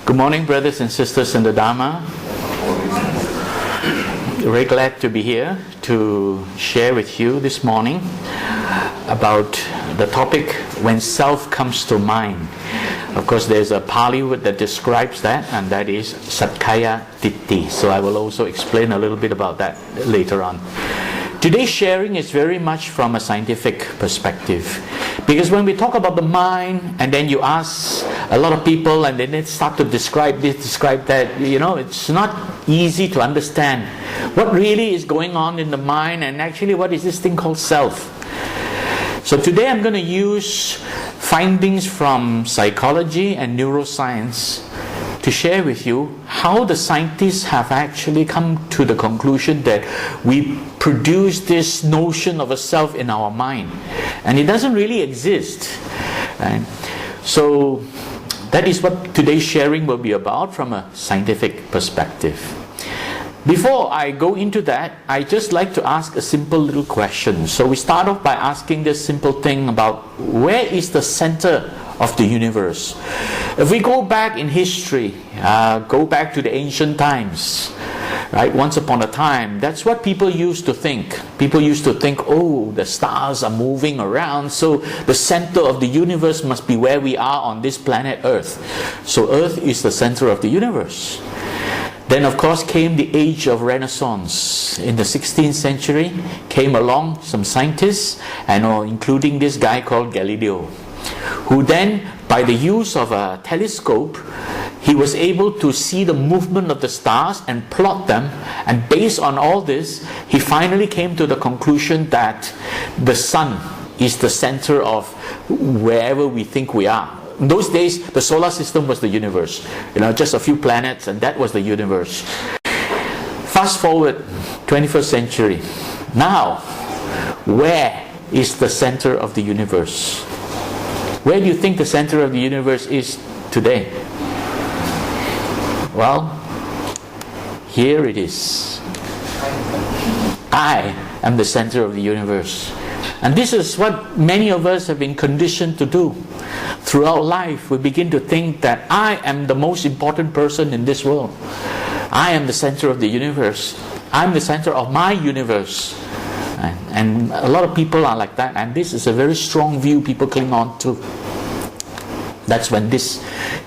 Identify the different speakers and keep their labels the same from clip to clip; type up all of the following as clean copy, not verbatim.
Speaker 1: Good morning, brothers and sisters in the Dharma. Very glad to be here to share with you this morning about the topic when self comes to mind. Of course, there's a Pali word that describes that, and that is SAKKAYA DITTHI. So I will also explain a little bit about that later on. Today's sharing is very much from a scientific perspective, because when we talk about the mind and then you ask a lot of people and then they start to describe this, describe that, it's not easy to understand what really is going on in the mind and actually what is this thing called self. So today I'm going to use findings from psychology and neuroscience to share with you how the scientists have actually come to the conclusion that we produce this notion of a self in our mind, and it doesn't really exist. Right? So that is what today's sharing will be about from a scientific perspective. Before I go into that, I just like to ask a simple little question. So we start off by asking this simple thing about where is the center of the universe. If we go back in history, go back to the ancient times, right? Once upon a time, that's what people used to think. People used to think, oh, the stars are moving around, so the center of the universe must be where we are on this planet Earth. So Earth is the center of the universe. Then of course came the age of Renaissance. In the 16th century came along some scientists, including this guy called Galileo, who then, by the use of a telescope, he was able to see the movement of the stars and plot them, and based on all this, he finally came to the conclusion that the sun is the center of wherever we think we are. In those days, the solar system was the universe. Just a few planets, and that was the universe. Fast forward, 21st century. Now, where is the center of the universe? Where do you think the center of the universe is today? Well, here it is. I am the center of the universe. And this is what many of us have been conditioned to do. Throughout life, we begin to think that I am the most important person in this world. I am the center of the universe. I'm the center of my universe. And a lot of people are like that, and this is a very strong view people cling on to. That's when this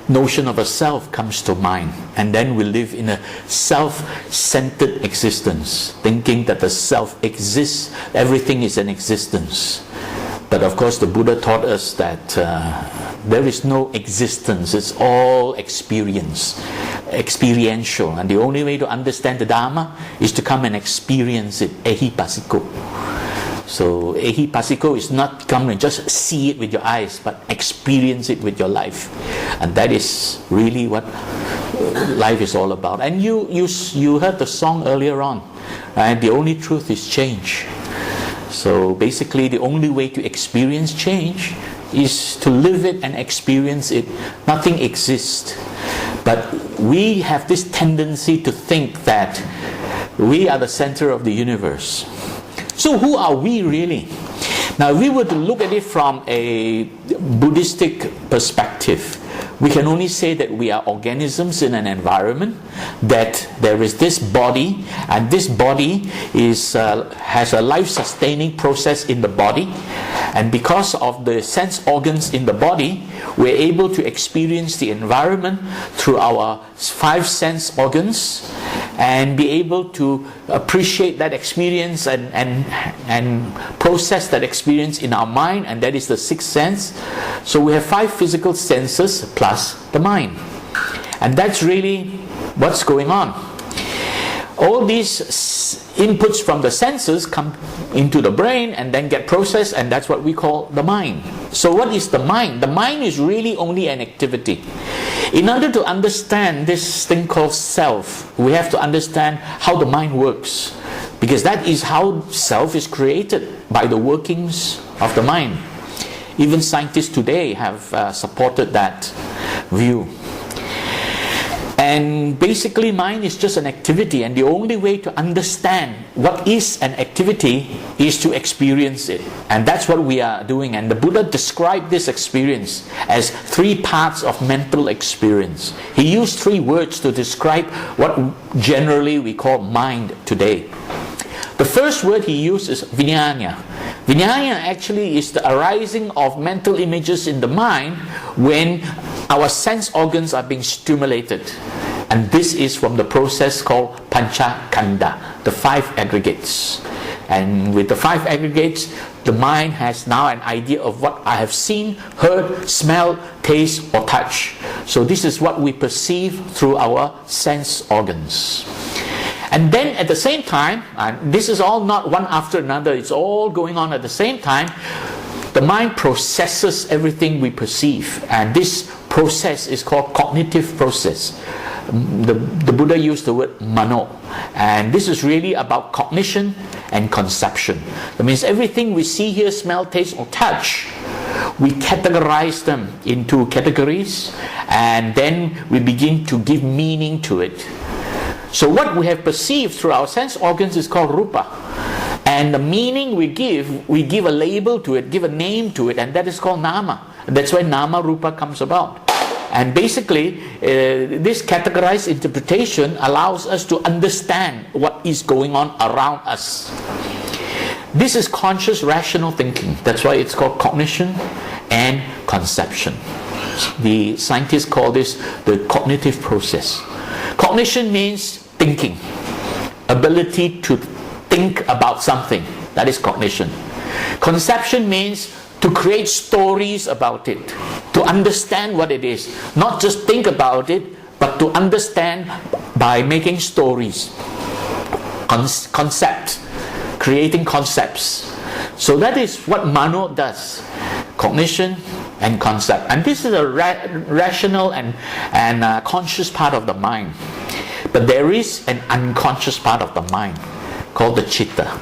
Speaker 1: notion of a self comes to mind, and then we live in a self-centered existence, thinking that the self exists, everything is an existence. But of course the Buddha taught us that there is no existence, it's all experience, experiential, and the only way to understand the Dharma is to come and experience it, ehipassiko. So ehipassiko is not come and just see it with your eyes, but experience it with your life, and that is really what life is all about. And you heard the song earlier on, right? The only truth is change. So basically the only way to experience change is to live it and experience it. Nothing exists. But we have this tendency to think that we are the center of the universe. So who are we really? Now if we were to look at it from a Buddhistic perspective, we can only say that we are organisms in an environment, that there is this body, and this body has a life-sustaining process in the body, and because of the sense organs in the body, we're able to experience the environment through our 5 sense organs and be able to appreciate that experience and process that experience in our mind, and that is the 6th sense. So we have 5 physical senses plus the mind, and that's really what's going on. All these inputs from the senses come into the brain and then get processed, and that's what we call the mind. So what is the mind? The mind is really only an activity. In order to understand this thing called self, we have to understand how the mind works, because that is how self is created, by the workings of the mind. Even scientists today have supported that view. And basically mind is just an activity, and the only way to understand what is an activity is to experience it. And that's what we are doing. And the Buddha described this experience as 3 parts of mental experience. He used 3 words to describe what generally we call mind today. The first word he used is vijnana. Vijnana actually is the arising of mental images in the mind when our sense organs are being stimulated. And this is from the process called panchakanda, the 5 aggregates. And with the 5 aggregates, the mind has now an idea of what I have seen, heard, smelled, taste, or touch. So this is what we perceive through our sense organs. And then at the same time, and this is all not one after another, it's all going on at the same time, the mind processes everything we perceive. And this process is called cognitive process. The Buddha used the word mano. And this is really about cognition and conception. That means everything we see, hear, smell, taste, or touch, we categorize them into categories, and then we begin to give meaning to it. So what we have perceived through our sense organs is called rupa. And the meaning we give a label to it, give a name to it, and that is called nama. That's why nama rupa comes about. And basically, this categorized interpretation allows us to understand what is going on around us. This is conscious rational thinking. That's why it's called cognition and conception. The scientists call this the cognitive process. Cognition means thinking, ability to think about something. That is cognition. Conception means to create stories about it, to understand what it is. Not just think about it, but to understand by making stories. Concept, creating concepts. So that is what Mano does. Cognition and concept. And this is a rational and conscious part of the mind. But there is an unconscious part of the mind called the chitta.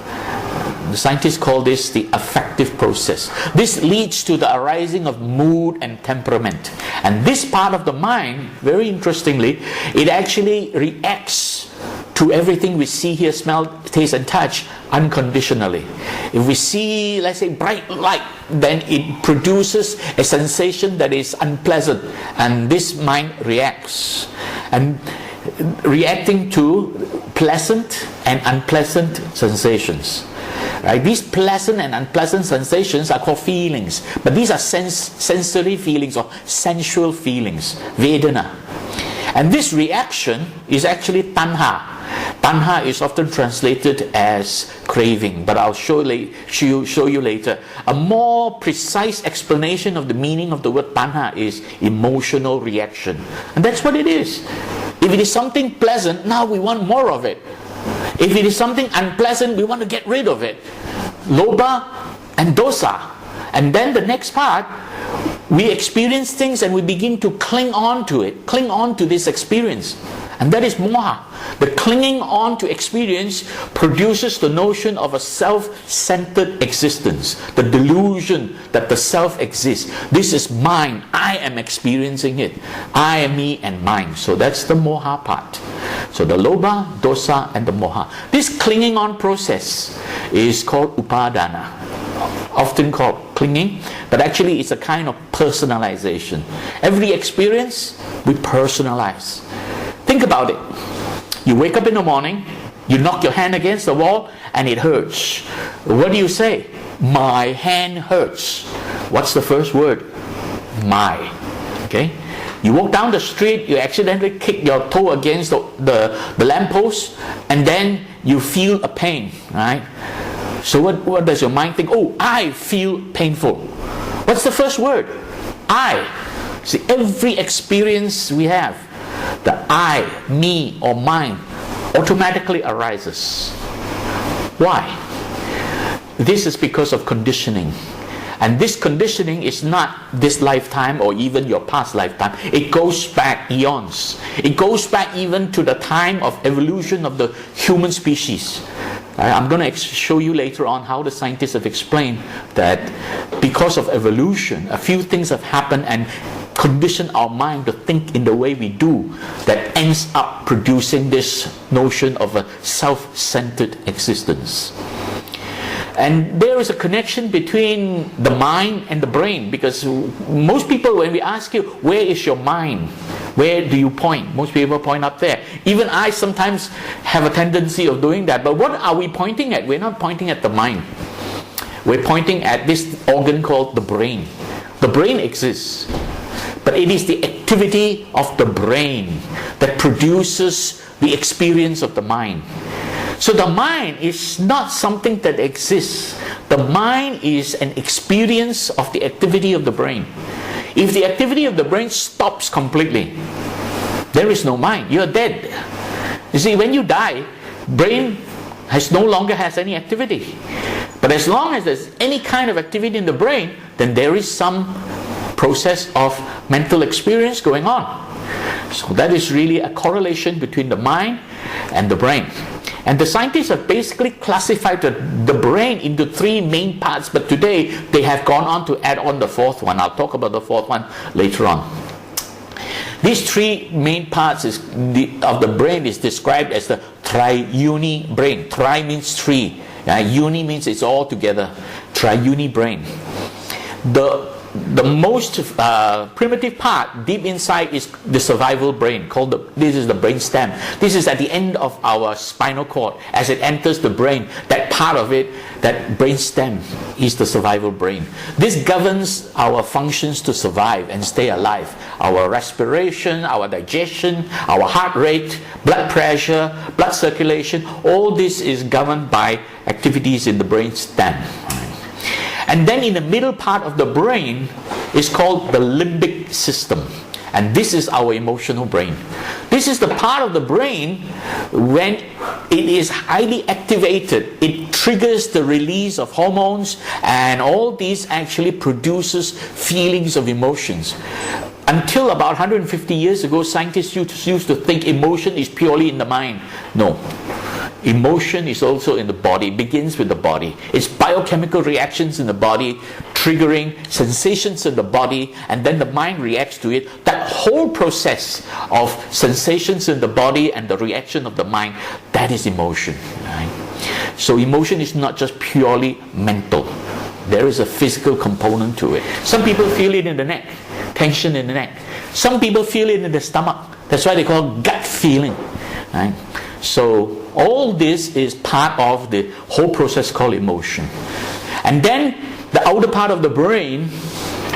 Speaker 1: The scientists call this the affective process. This leads to the arising of mood and temperament. And this part of the mind, very interestingly, it actually reacts to everything we see, hear, smell, taste, and touch unconditionally. If we see, let's say, bright light, then it produces a sensation that is unpleasant, and this mind reacts. And reacting to pleasant and unpleasant sensations. Right? These pleasant and unpleasant sensations are called feelings, but these are sensory feelings or sensual feelings, Vedana. And this reaction is actually tanha. Tanha is often translated as craving, but I'll show you later. A more precise explanation of the meaning of the word tanha is emotional reaction. And that's what it is. If it is something pleasant, now we want more of it. If it is something unpleasant, we want to get rid of it. Lobha and dosa. And then the next part, we experience things and we begin to cling on to it, cling on to this experience. And that is moha. The clinging on to experience produces the notion of a self-centered existence, the delusion that the self exists. This is mine. I am experiencing it. I am me and mine. So that's the moha part. So the lobha, dosa, and the moha. This clinging on process is called upadana, often called clinging, but actually it's a kind of personalization. Every experience we personalize. Think about it. You wake up in the morning, you knock your hand against the wall, and it hurts. What do you say? My hand hurts. What's the first word? My. Okay? You walk down the street, you accidentally kick your toe against the lamppost, and then you feel a pain, right? So what does your mind think? Oh, I feel painful. What's the first word? I. See, every experience we have, the I, me, or mine automatically arises. Why? This is because of conditioning. And this conditioning is not this lifetime or even your past lifetime. It goes back eons. It goes back even to the time of evolution of the human species. I'm going to show you later on how the scientists have explained that because of evolution, a few things have happened, and condition our mind to think in the way we do that ends up producing this notion of a self-centered existence. And there is a connection between the mind and the brain, because most people, when we ask you, where is your mind? Where do you point? Most people point up there. Even I sometimes have a tendency of doing that. But what are we pointing at? We're not pointing at the mind. We're pointing at this organ called the brain. The brain exists, but it is the activity of the brain that produces the experience of the mind. So the mind is not something that exists. The mind is an experience of the activity of the brain. If the activity of the brain stops completely, there is no mind. You're dead. You see, when you die, brain no longer has any activity. But as long as there's any kind of activity in the brain, then there is some process of mental experience going on. So that is really a correlation between the mind and the brain. And the scientists have basically classified the brain into three main parts, but today they have gone on to add on the fourth one. I'll talk about the fourth one later on. These three main parts of the brain is described as the triune brain. Tri means three. Uni means it's all together. Triune brain. The most primitive part deep inside is the survival brain, this is the brain stem. This is at the end of our spinal cord. As it enters the brain, that part of it, that brain stem, is the survival brain. This governs our functions to survive and stay alive. Our respiration, our digestion, our heart rate, blood pressure, blood circulation, all this is governed by activities in the brain stem. And then in the middle part of the brain is called the limbic system. And this is our emotional brain. This is the part of the brain when it is highly activated. It triggers the release of hormones, and all these actually produces feelings of emotions. Until about 150 years ago, scientists used to think emotion is purely in the mind. No. Emotion is also in the body. It begins with the body. It's biochemical reactions in the body, triggering sensations in the body, and then the mind reacts to it. That whole process of sensations in the body and the reaction of the mind, that is emotion. Right? So emotion is not just purely mental. There is a physical component to it. Some people feel it in the neck, tension in the neck. Some people feel it in the stomach. That's why they call gut feeling. Right? So all this is part of the whole process called emotion. And then the outer part of the brain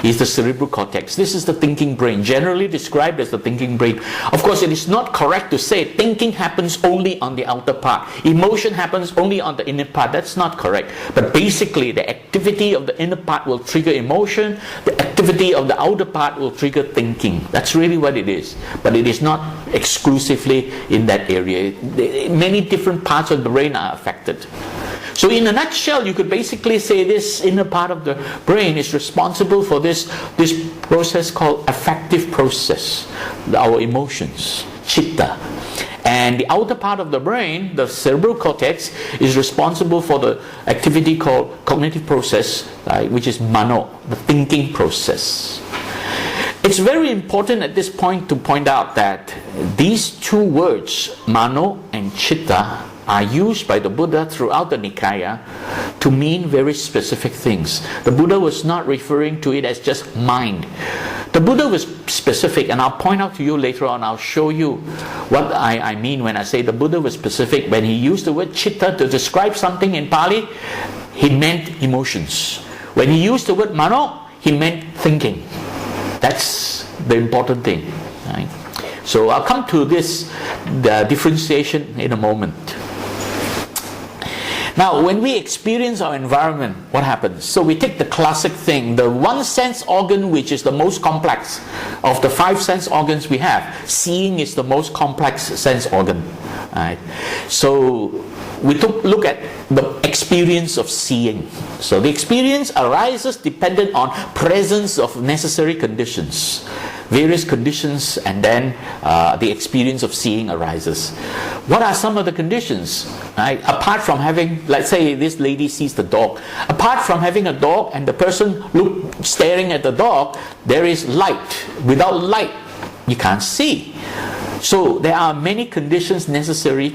Speaker 1: is the cerebral cortex. This is the thinking brain, generally described as the thinking brain. Of course, it is not correct to say thinking happens only on the outer part. Emotion happens only on the inner part. That's not correct. But basically, the activity of the inner part will trigger emotion. The activity of the outer part will trigger thinking. That's really what it is. But it is not exclusively in that area. Many different parts of the brain are affected. So in a nutshell, you could basically say this inner part of the brain is responsible for this process called affective process, our emotions, chitta. And the outer part of the brain, the cerebral cortex, is responsible for the activity called cognitive process, right, which is mano, the thinking process. It's very important at this point to point out that these two words, mano and chitta, are used by the Buddha throughout the Nikaya to mean very specific things. The Buddha was not referring to it as just mind. The Buddha was specific, and I'll point out to you later on, I'll show you what I mean when I say the Buddha was specific. When he used the word chitta to describe something in Pali, he meant emotions. When he used the word mano, he meant thinking. That's the important thing. Right? So I'll come to this differentiation in a moment. Now, when we experience our environment, what happens? So we take the classic thing, the one sense organ which is the most complex of the 5 sense organs we have. Seeing is the most complex sense organ. Right? So we look at the experience of seeing. So the experience arises dependent on presence of necessary conditions. various conditions, and then the experience of seeing arises. What are some of the conditions? Right? Apart from having, let's say this lady sees the dog. Apart from having a dog and the person staring at the dog, there is light. Without light, you can't see. So there are many conditions necessary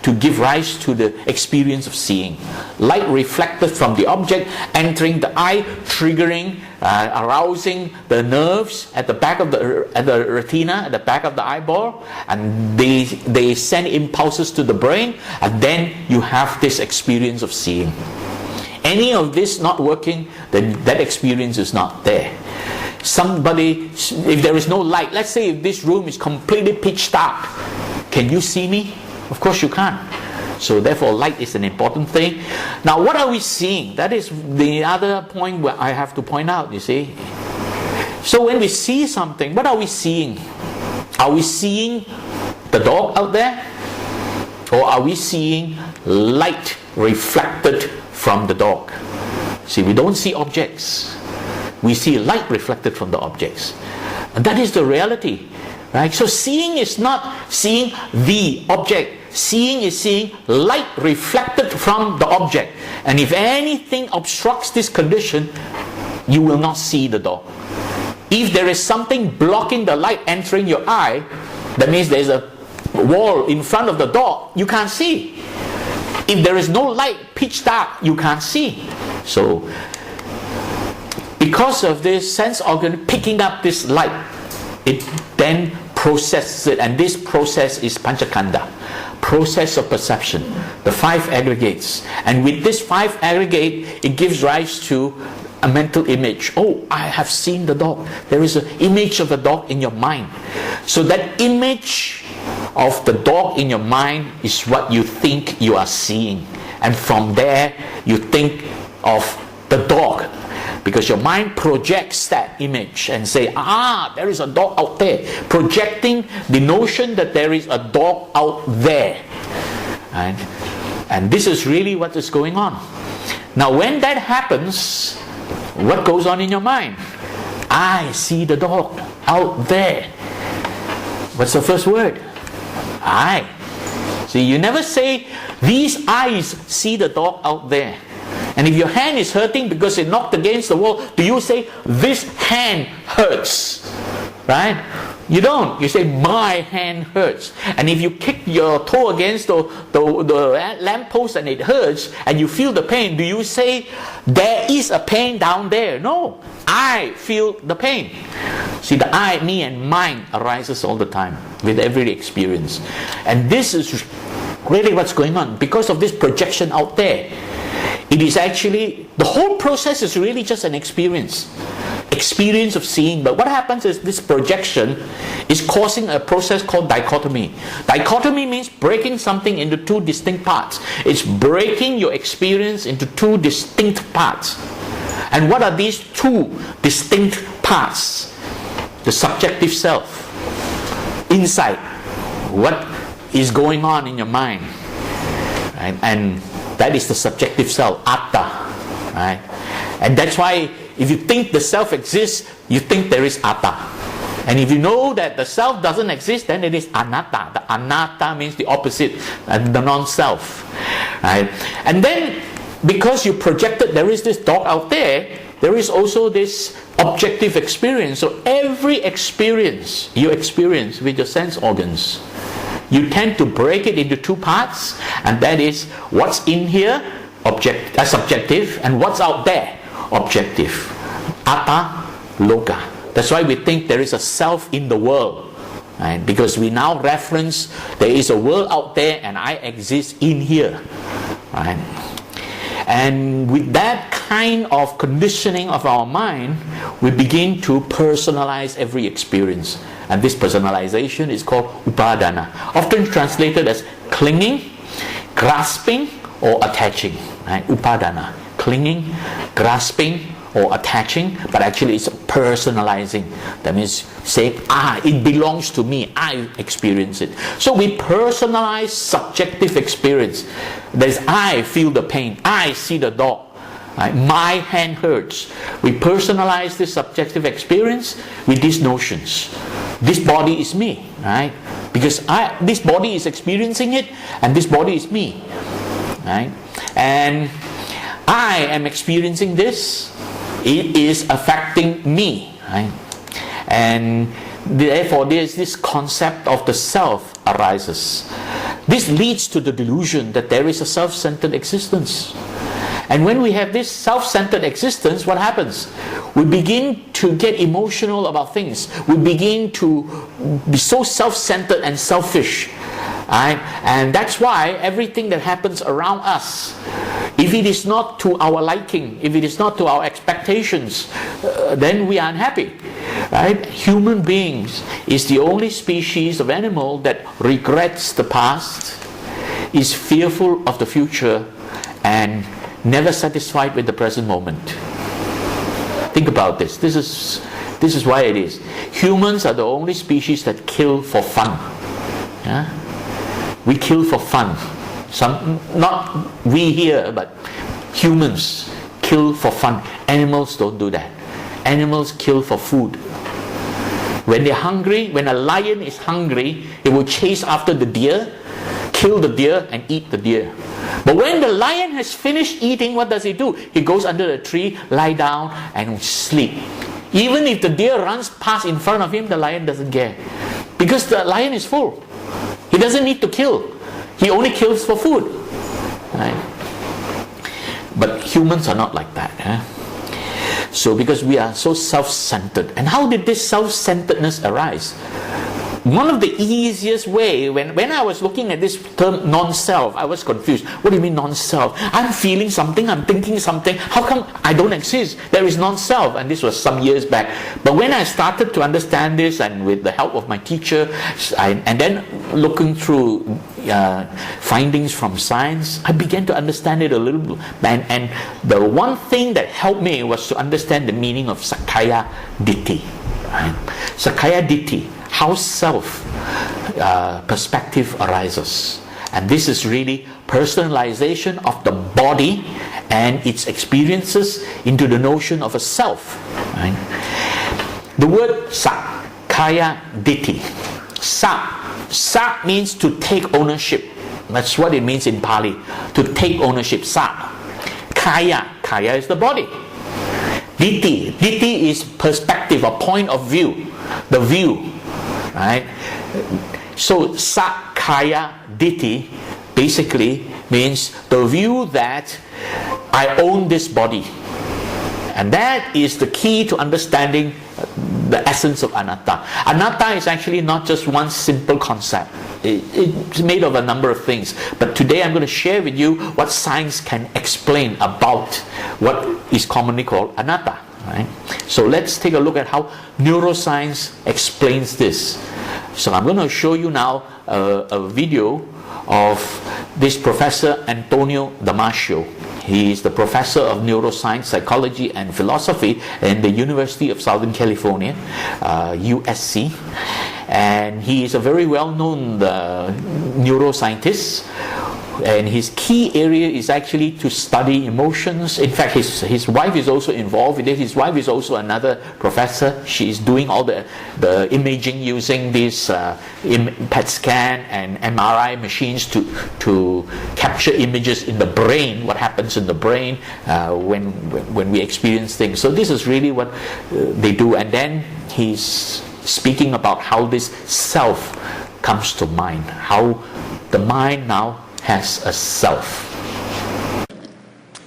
Speaker 1: to give rise to the experience of seeing. Light reflected from the object, entering the eye, triggering, arousing the nerves at the back of the retina, at the back of the eyeball, and they send impulses to the brain, and then you have this experience of seeing. Any of this not working, then that experience is not there. Somebody, if there is no light, let's say if this room is completely pitch dark, can you see me? Of course you can't. So therefore light is an important thing. Now what are we seeing? That is the other point where I have to point out, you see. So when we see something, what are we seeing? Are we seeing the dog out there? Or are we seeing light reflected from the dog? See, we don't see objects. We see light reflected from the objects. And that is the reality. Right? So seeing is not seeing the object. Seeing is seeing light reflected from the object. And if anything obstructs this condition, you will not see the dog. If there is something blocking the light entering your eye, that means there is a wall in front of the dog, you can't see. If there is no light, pitch dark, you can't see. So because of this sense organ picking up this light, it then processes it, and this process is panchakanda, process of perception, the 5 aggregates. And with this 5 aggregate, it gives rise to a mental image. Oh, I have seen the dog. There is an image of a dog in your mind. So that image of the dog in your mind is what you think you are seeing. And from there, you think of the dog. Because your mind projects that image and say, there is a dog out there. Projecting the notion that there is a dog out there. Right? And this is really what is going on. Now when that happens, what goes on in your mind? I see the dog out there. What's the first word? I. See, you never say, these eyes see the dog out there. And if your hand is hurting because it knocked against the wall, do you say, this hand hurts? Right? You don't. You say, my hand hurts. And if you kick your toe against the lamppost and it hurts, and you feel the pain, do you say, there is a pain down there? No. I feel the pain. See, the I, me, and mine arises all the time with every experience. And this is really what's going on. Because of this projection out there, it is actually, the whole process is really just an experience of seeing. But what happens is this projection is causing a process called dichotomy. Dichotomy means breaking something into 2 distinct parts. It's breaking your experience into 2 distinct parts. And what are these 2 distinct parts? The subjective self, inside, what is going on in your mind, right? And that is the subjective self, atta, right? And that's why if you think the self exists, you think there is atta. And if you know that the self doesn't exist, then it is anatta. The anatta means the opposite, the non-self, right? And then because you projected there is this dog out there, there is also this objective experience. So every experience you experience with your sense organs, you tend to break it into 2 parts, and that is what's in here, subjective, and what's out there, objective. Atta, loka. That's why we think there is a self in the world, right? Because we now reference there is a world out there and I exist in here, right? And with that kind of conditioning of our mind, we begin to personalize every experience. And this personalization is called upadana, often translated as clinging, grasping, or attaching. Right? Upadana, clinging, grasping, or attaching, but actually it's personalizing. That means saying, it belongs to me, I experience it. So we personalize subjective experience. There's I feel the pain, I see the dog. Right? My hand hurts. We personalize this subjective experience with these notions. This body is me, right? Because this body is experiencing it, and this body is me, right? And I am experiencing this. It is affecting me, right? And therefore, there's this concept of the self arises. This leads to the delusion that there is a self-centered existence. And when we have this self-centered existence, what happens? We begin to get emotional about things. We begin to be so self-centered and selfish. Right? And that's why everything that happens around us, if it is not to our liking, if it is not to our expectations, then we are unhappy. Right? Human beings is the only species of animal that regrets the past, is fearful of the future, and never satisfied with the present moment. Think about this. This is why it is. Humans are the only species that kill for fun. Yeah? We kill for fun. Not we here, but humans kill for fun. Animals don't do that. Animals kill for food. When they're hungry, when a lion is hungry, it will chase after the deer, kill the deer, and eat the deer. But when the lion has finished eating, what does he do? He goes under a tree, lie down, and sleep. Even if the deer runs past in front of him, the lion doesn't care. Because the lion is full. He doesn't need to kill. He only kills for food. Right? But humans are not like that. So because we are so self-centered. And how did this self-centeredness arise? One of the easiest way, when I was looking at this term non-self, I was confused. What do you mean non-self? I'm feeling something, I'm thinking something. How come I don't exist? There is non-self. And this was some years back. But when I started to understand this, and with the help of my teacher, and then looking through findings from science, I began to understand it a little bit. And the one thing that helped me was to understand the meaning of SAKKAYA DITTHI. Right? SAKKAYA DITTHI. How self perspective arises. And this is really personalization of the body and its experiences into the notion of a self. Right? The word SAKKAYA DITTHI. Sak means to take ownership. That's what it means in Pali. To take ownership. Sak. Kaya is the body. Ditthi is perspective, a point of view. The view. Right? So SAKKAYA DITTHI basically means the view that I own this body. And that is the key to understanding the essence of anatta. Anatta is actually not just one simple concept. It's made of a number of things. But today I'm going to share with you what science can explain about what is commonly called anatta. Right? So let's take a look at how neuroscience explains this. So I'm going to show you now a video of this Professor Antonio Damasio. He is the professor of neuroscience, psychology, and philosophy in the University of Southern California, USC. And he is a very well-known neuroscientist. And his key area is actually to study emotions. In fact, his wife is also involved with it. His wife is also another professor. She is doing all the imaging using these PET scan and MRI machines to capture images in the brain, what happens in the brain when we experience things. So this is really what they do. And then he's speaking about how this self comes to mind, how the mind now has a self.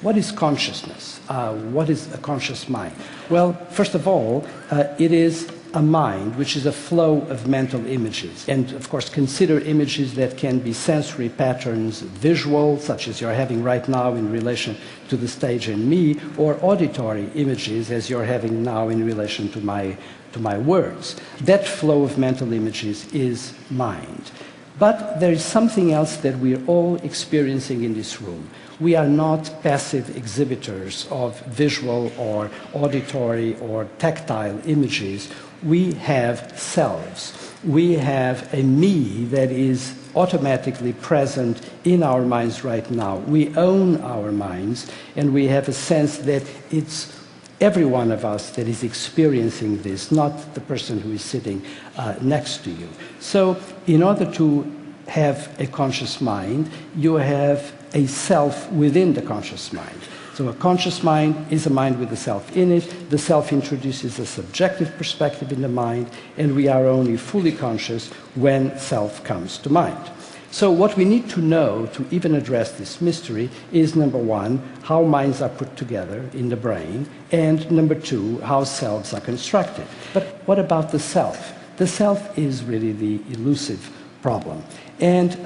Speaker 2: What is consciousness? What is a conscious mind? Well, first of all, it is a mind which is a flow of mental images. And of course, consider images that can be sensory patterns, visual, such as you're having right now in relation to the stage and me, or auditory images as you're having now in relation to my words. That flow of mental images is mind. But there is something else that we're all experiencing in this room. We are not passive exhibitors of visual or auditory or tactile images. We have selves. We have a me that is automatically present in our minds right now. We own our minds, and we have a sense that it's every one of us that is experiencing this, not the person who is sitting next to you. So in order to have a conscious mind, you have a self within the conscious mind. So a conscious mind is a mind with a self in it. The self introduces a subjective perspective in the mind, and we are only fully conscious when self comes to mind. So what we need to know to even address this mystery is, number one, how minds are put together in the brain, and number two, how selves are constructed. But what about the self? The self is really the elusive problem. And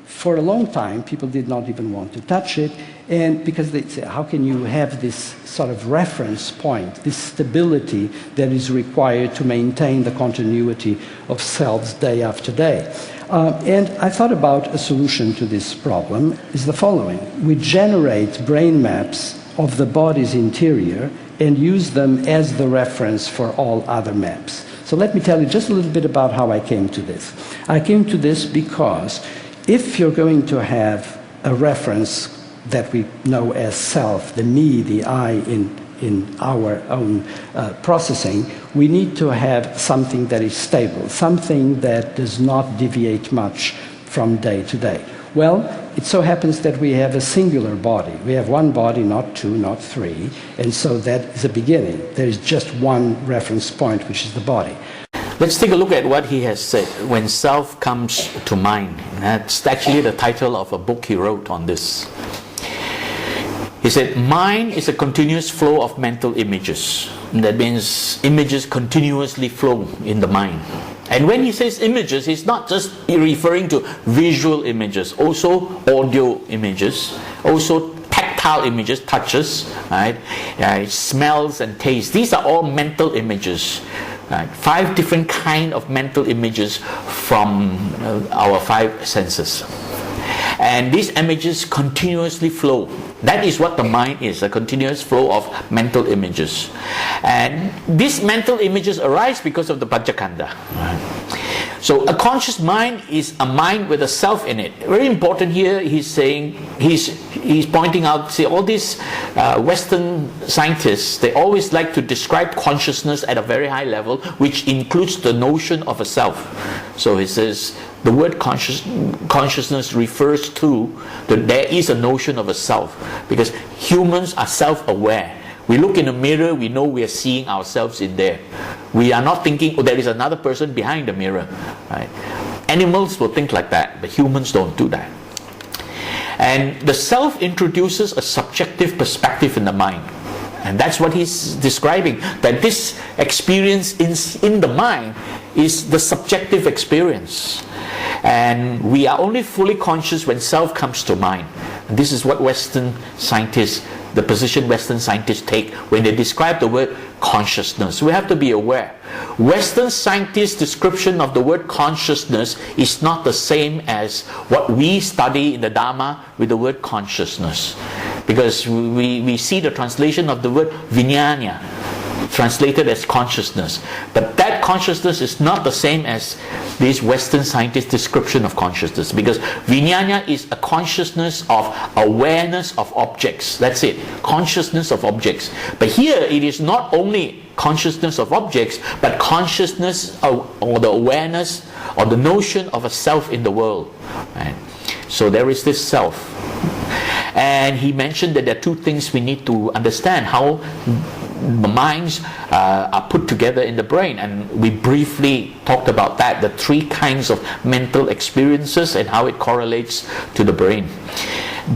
Speaker 2: for a long time, people did not even want to touch it, and because they say, how can you have this sort of reference point, this stability that is required to maintain the continuity of selves day after day? And I thought about a solution to this problem is the following. We generate brain maps of the body's interior and use them as the reference for all other maps. So let me tell you just a little bit about how I came to this. I came to this because if you're going to have a reference that we know as self, the me, the I in our own processing, we need to have something that is stable, something that does not deviate much from day to day. Well, it so happens that we have a singular body. We have one body, not two, not three, and so that is a beginning. There is just one reference point, which is the body.
Speaker 1: Let's take a look at what he has said, when self comes to mind. That's actually the title of a book he wrote on this. He said, mind is a continuous flow of mental images. That means images continuously flow in the mind. And when he says images, he's not just referring to visual images, also audio images, also tactile images, touches, right? Smells and tastes. These are all mental images. Right? 5 different kinds of mental images from our 5 senses. And these images continuously flow. That is what the mind is, a continuous flow of mental images. And these mental images arise because of the Panchakanda. So a conscious mind is a mind with a self in it. Very important here, he's saying, he's pointing out, see, all these Western scientists, they always like to describe consciousness at a very high level, which includes the notion of a self. So he says, the word consciousness refers to that there is a notion of a self, because humans are self-aware. We look in a mirror, we know we are seeing ourselves in there. We are not thinking, oh, there is another person behind the mirror. Right? Animals will think like that, but humans don't do that. And the self introduces a subjective perspective in the mind. And that's what he's describing, that this experience in the mind is the subjective experience. And we are only fully conscious when self comes to mind. And this is what Western scientists, the position Western scientists take when they describe the word consciousness. We have to be aware. Western scientists' description of the word consciousness is not the same as what we study in the Dharma with the word consciousness. Because we see the translation of the word vijnana, translated as consciousness. But that consciousness is not the same as this Western scientist description of consciousness, because vijnana is a consciousness of awareness of objects. That's it, consciousness of objects. But here it is not only consciousness of objects, but consciousness of, or the awareness or the notion of a self in the world. Right? So there is this self. And he mentioned that there are 2 things we need to understand: how the minds are put together in the brain, and we briefly talked about that, the 3 kinds of mental experiences and how it correlates to the brain.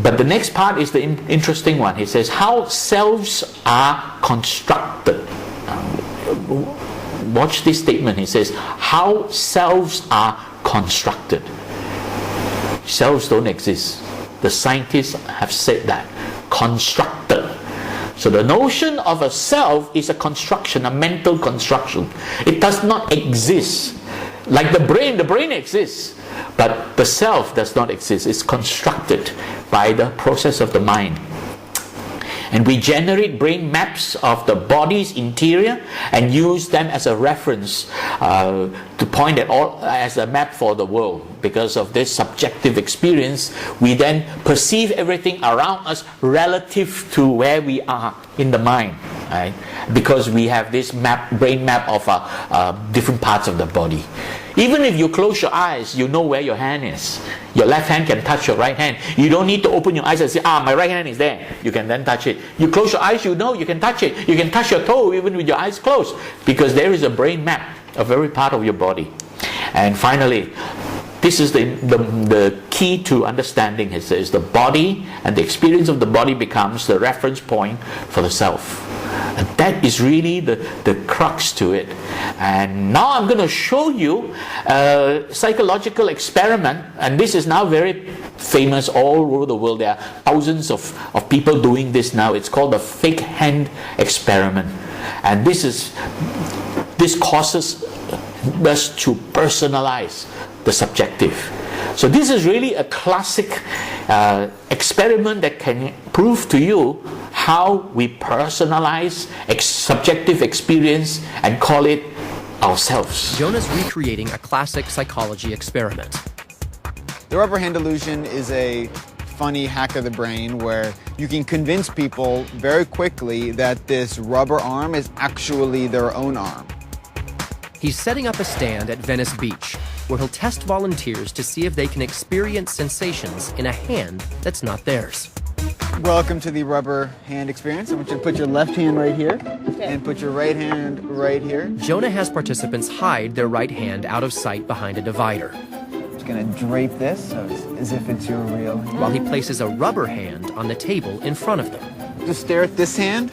Speaker 1: But the next part is the interesting one. He says how selves are constructed. Watch this statement. He says how selves are constructed. Selves don't exist. The scientists have said that. Constructed. So the notion of a self is a construction, a mental construction. It does not exist. Like the brain exists, but the self does not exist. It's constructed by the process of the mind. And we generate brain maps of the body's interior and use them as a reference to point at all as a map for the world. Because of this subjective experience, we then perceive everything around us relative to where we are in the mind, right? Because we have this brain map of different parts of the body. Even if you close your eyes, you know where your hand is. Your left hand can touch your right hand. You don't need to open your eyes and say, my right hand is there. You can then touch it. You close your eyes, you know you can touch it. You can touch your toe even with your eyes closed, because there is a brain map of every part of your body. And finally, this is the key to understanding is the body, and the experience of the body becomes the reference point for the self. And that is really the crux to it. And now I'm going to show you a psychological experiment, and this is now very famous all over the world. There are thousands of people doing this now. It's called the fake hand experiment. And this causes us to personalize the subjective. So this is really a classic experiment that can prove to you how we personalize subjective experience and call it ourselves.
Speaker 3: Jonah's recreating a classic psychology experiment.
Speaker 4: The rubber hand illusion is a funny hack of the brain where you can convince people very quickly that this rubber arm is actually their own arm.
Speaker 3: He's setting up a stand at Venice Beach, where he'll test volunteers to see if they can experience sensations in a hand that's not theirs.
Speaker 4: Welcome to the rubber hand experience. I want you to put your left hand right here and put your right hand right here.
Speaker 3: Jonah has participants hide their right hand out of sight behind a divider,
Speaker 4: I'm just going to drape this as if it's your real hand.
Speaker 3: while he places a rubber hand on the table in front of them.
Speaker 4: Just stare at this hand.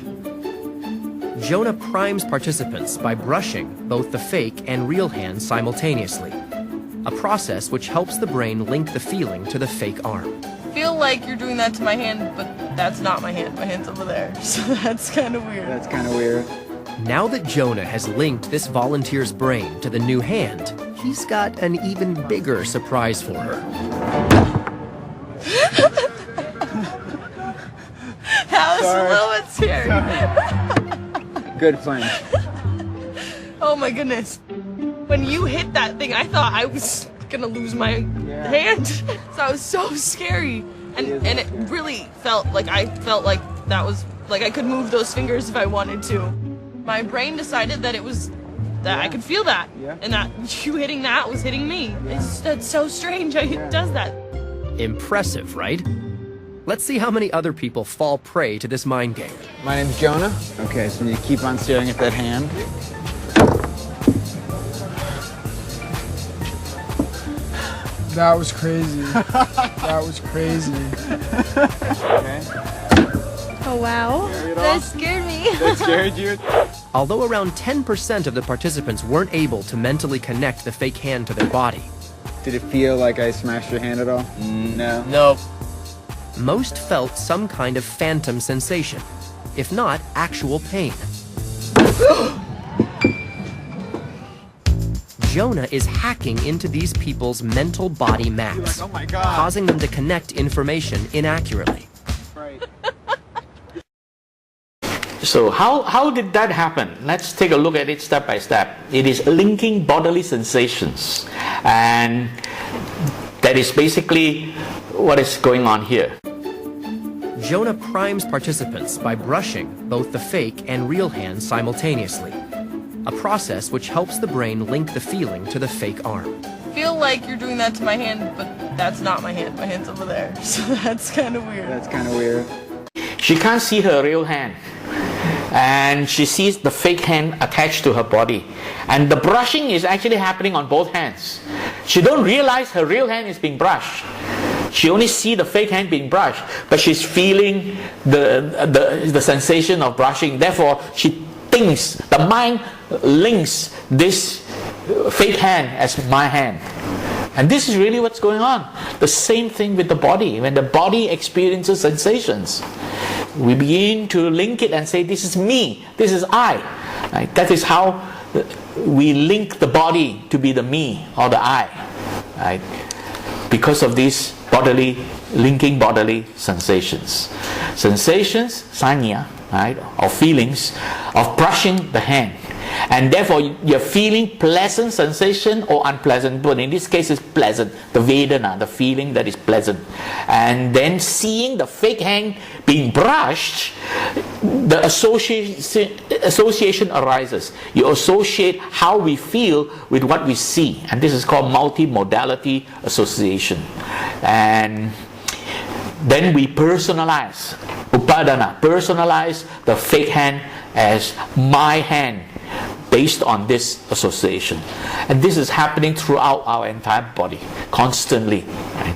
Speaker 3: Jonah primes participants by brushing both the fake and real hand simultaneously, a process which helps the brain link the feeling to the fake arm.
Speaker 5: Feel like you're doing that to my hand, but that's not my hand. My hand's over there. So that's kind of weird.
Speaker 4: That's kind of weird.
Speaker 3: Now that Jonah has linked this volunteer's brain to the new hand, he's got an even bigger surprise for her.
Speaker 5: That was a little bit scary.
Speaker 4: Good flinch.
Speaker 5: Oh my goodness. When you hit that thing, I thought I was gonna lose my hand. So it was so scary. And it really felt like that was like I could move those fingers if I wanted to. My brain decided that it was that I could feel that.
Speaker 4: Yeah.
Speaker 5: And that you hitting that was hitting me. That's so strange how it does that.
Speaker 3: Impressive, right? Let's see how many other people fall prey to this mind game.
Speaker 4: My name's Jonah. Okay, so you keep on staring at that hand.
Speaker 6: That was crazy. That was crazy.
Speaker 4: Okay.
Speaker 7: Oh wow, that scared me.
Speaker 4: That scared you?
Speaker 3: Although around 10% of the participants weren't able to mentally connect the fake hand to their body,
Speaker 4: Did it feel like I smashed your hand at all? No.
Speaker 5: Nope.
Speaker 3: most felt some kind of phantom sensation, if not actual pain. Jonah is hacking into these people's mental body maps,
Speaker 4: Oh my God.
Speaker 3: causing them to connect information inaccurately.
Speaker 4: Right.
Speaker 1: So how did that happen? Let's take a look at it step by step. It is linking bodily sensations, and that is basically what is going on here.
Speaker 3: Jonah primes participants by brushing both the fake and real hand simultaneously, a process which helps the brain link the feeling to the fake arm.
Speaker 5: Feel like you're doing that to my hand, but that's not my hand. My hand's over there. So that's kind of weird.
Speaker 4: That's kind of weird.
Speaker 1: She can't see her real hand, and she sees the fake hand attached to her body, and the brushing is actually happening on both hands. She don't realize her real hand is being brushed. She only see the fake hand being brushed, but she's feeling the sensation of brushing. Therefore, she thinks, the mind links this fake hand as my hand. And this is really what's going on. The same thing with the body. When the body experiences sensations, we begin to link it and say, this is me, this is I. Right? That is how we link the body to be the me or the I, right? Because of these linking bodily sensations. Sensations, sanya, right, or feelings of brushing the hand. And therefore you're feeling pleasant sensation or unpleasant, but in this case it's pleasant, the vedana, the feeling that is pleasant. And then seeing the fake hand being brushed, the association arises. You associate how we feel with what we see, and this is called multimodality association. And then we personalize, upadana, personalize the fake hand as my hand, based on this association. And this is happening throughout our entire body, constantly. Right?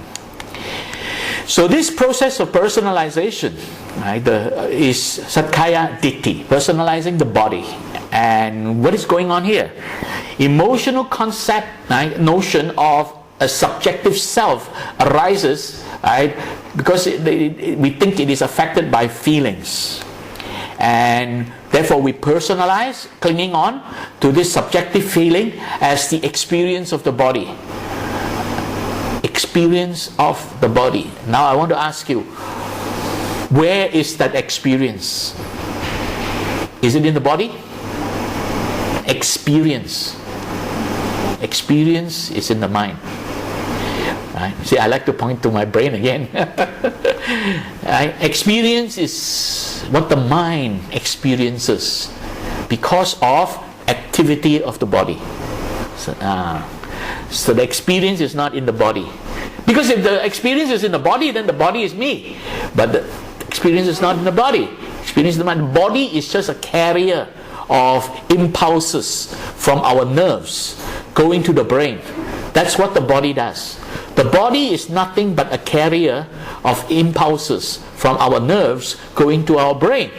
Speaker 1: So this process of personalization, right, is SAKKAYA DITTHI, personalizing the body. And what is going on here? Emotional concept, right, notion of a subjective self arises, right, because we think it is affected by feelings. And therefore we personalize, clinging on to this subjective feeling as the experience of the body. Experience of the body. Now I want to ask you, where is that experience? Is it in the body? Experience. Experience is in the mind. Right? See, I like to point to my brain again. Right? Experience is what the mind experiences because of activity of the body. So the experience is not in the body. Because if the experience is in the body, then the body is me. But the experience is not in the body. Experience in the mind. The body is just a carrier of impulses from our nerves going to the brain. That's what the body does. The body is nothing but a carrier of impulses from our nerves going to our brain.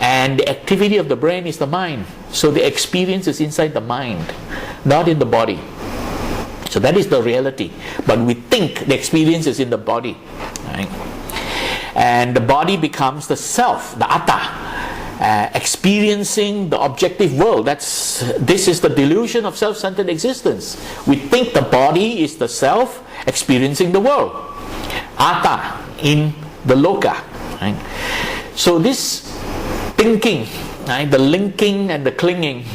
Speaker 1: And the activity of the brain is the mind. So the experience is inside the mind, not in the body. So that is the reality. But we think the experience is in the body. Right? And the body becomes the self, the atta. Experiencing the objective world. This is the delusion of self-centered existence. We think the body is the self experiencing the world. Atta in the loka. Right? So this thinking, right, the linking and the clinging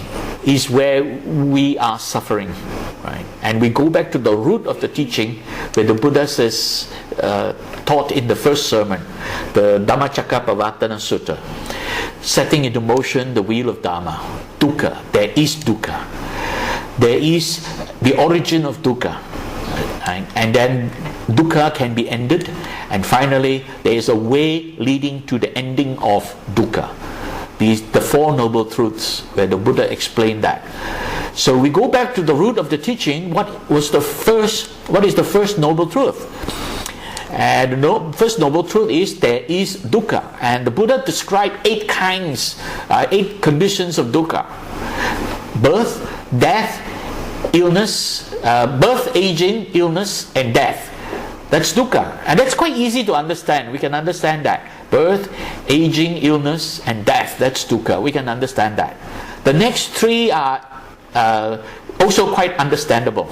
Speaker 1: is where we are suffering. Right? And we go back to the root of the teaching where the Buddha says, taught in the first sermon, the Dhammacakkappavattana Sutta, setting into motion the wheel of Dharma. Dukkha, there is dukkha. There is the origin of dukkha. And then dukkha can be ended. And finally, there is a way leading to the ending of dukkha. The Four Noble Truths, where the Buddha explained that. So we go back to the root of the teaching. What is the first noble truth? And the first noble truth is there is dukkha. And the Buddha described 8 conditions of dukkha. Birth, death, illness, birth, aging, illness, and death. That's dukkha. And that's quite easy to understand. We can understand that. Birth, aging, illness, and death. That's dukkha. We can understand that. The next 3 are also quite understandable.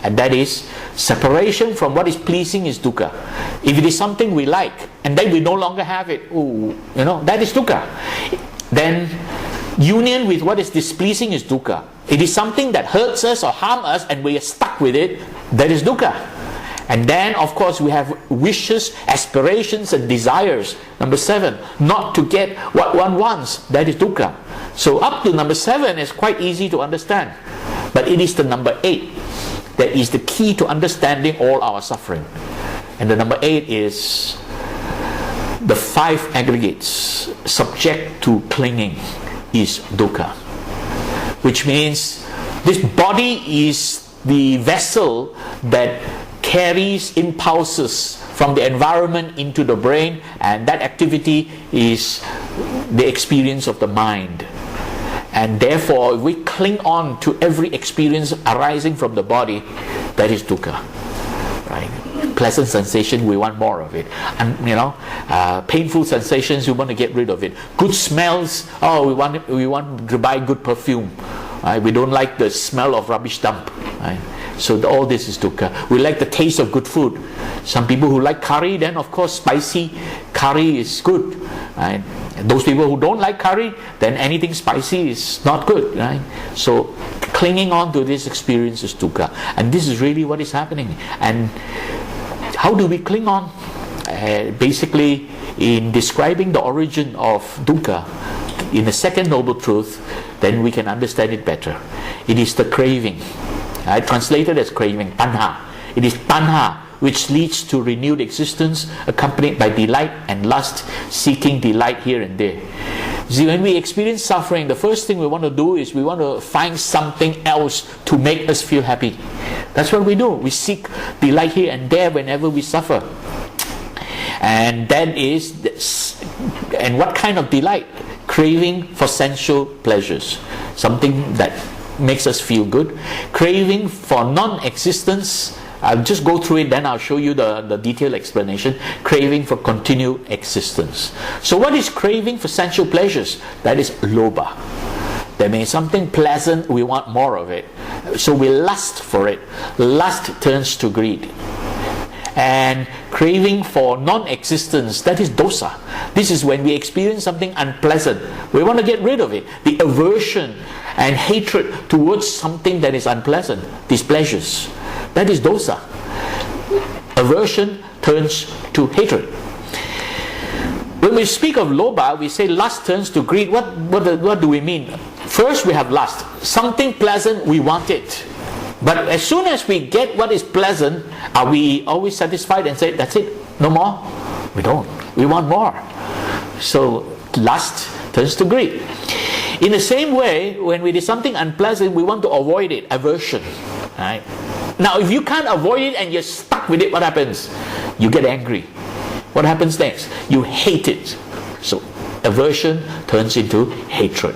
Speaker 1: And that is separation from what is pleasing is dukkha. If it is something we like and then we no longer have it, that is dukkha. Then union with what is displeasing is dukkha. It is something that hurts us or harms us and we are stuck with it, that is dukkha. And then of course we have wishes, aspirations and desires. Number 7, not to get what one wants, that is dukkha. So up to number 7 is quite easy to understand. But it is the number 8 that is the key to understanding all our suffering. And the number 8 is the 5 aggregates subject to clinging is dukkha. Which means this body is the vessel that carries impulses from the environment into the brain, and that activity is the experience of the mind. And therefore, if we cling on to every experience arising from the body, that is dukkha. Right? Pleasant sensation, we want more of it. And painful sensations, we want to get rid of it. Good smells, we want to buy good perfume. Right? We don't like the smell of rubbish dump. Right? So all this is dukkha. We like the taste of good food. Some people who like curry, then of course spicy curry is good. Right? And those people who don't like curry, then anything spicy is not good. Right? So clinging on to this experience is dukkha. And this is really what is happening. And how do we cling on? Basically, in describing the origin of dukkha, in the second noble truth, then we can understand it better. It is the craving. Translated as craving, tanha. It is tanha which leads to renewed existence, accompanied by delight and lust, seeking delight here and there. See, when we experience suffering, the first thing we want to do is we want to find something else to make us feel happy. That's what we do. We seek delight here and there whenever we suffer. And that is, and what kind of delight? Craving for sensual pleasures, something that makes us feel good. Craving for non-existence. I'll just go through it, then I'll show you the detailed explanation. Craving for continued existence. So what is craving for sensual pleasures? That is lobha. There may be something pleasant, we want more of it. So we lust for it. Lust turns to greed. And craving for non-existence, that is dosa. This is when we experience something unpleasant. We want to get rid of it. The aversion and hatred towards something that is unpleasant, displeasures, that is dosa. Aversion turns to hatred. When we speak of lobha, we say lust turns to greed. What do we mean? First, we have lust. Something pleasant, we want it. But as soon as we get what is pleasant, are we always satisfied and say, that's it, no more? We don't. We want more. So lust turns to greed. In the same way, when we do something unpleasant, we want to avoid it, aversion. Right? Now, if you can't avoid it and you're stuck with it, what happens? You get angry. What happens next? You hate it. So aversion turns into hatred.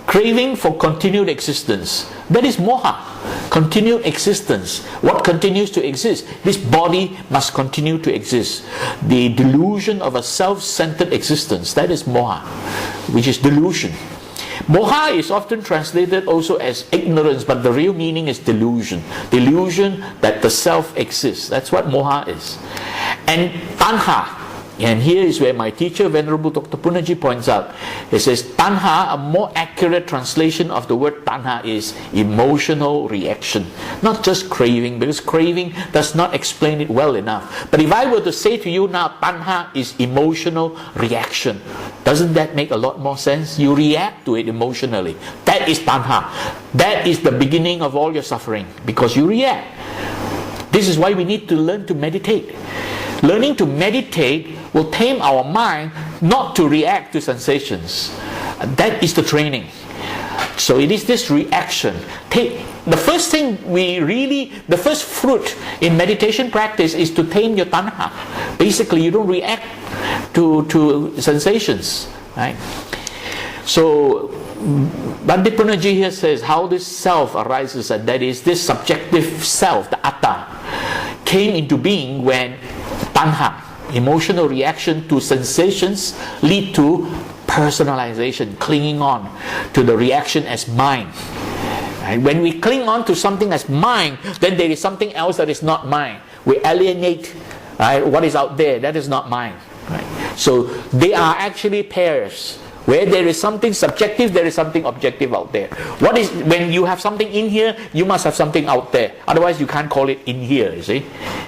Speaker 1: Craving for continued existence, that is moha. Continued existence. What continues to exist? This body must continue to exist. The delusion of a self-centered existence, that is moha, which is delusion. Moha is often translated also as ignorance, but the real meaning is delusion. Delusion that the self exists. That's what moha is. And tanha, and here is where my teacher, Venerable Dr. Punaji, points out. He says, tanha, a more accurate translation of the word tanha is emotional reaction. Not just craving, because craving does not explain it well enough. But if I were to say to you now, tanha is emotional reaction, doesn't that make a lot more sense? You react to it emotionally. That is tanha. That is the beginning of all your suffering, because you react. This is why we need to learn to meditate. Learning to meditate will tame our mind not to react to sensations. That is the training. So it is this reaction. The first thing the first fruit in meditation practice is to tame your tanha. Basically, you don't react to sensations. Right? So Bhante Punaji here says how this self arises, and that is this subjective self, the atta, came into being when tanha, emotional reaction to sensations, lead to personalization, clinging on to the reaction as mine. Right? When we cling on to something as mine, then there is something else that is not mine. We alienate, right, what is out there, that is not mine. Right? So they are actually pairs. Where there is something subjective, there is something objective out there. When you have something in here, you must have something out there. Otherwise, you can't call it in here, you see.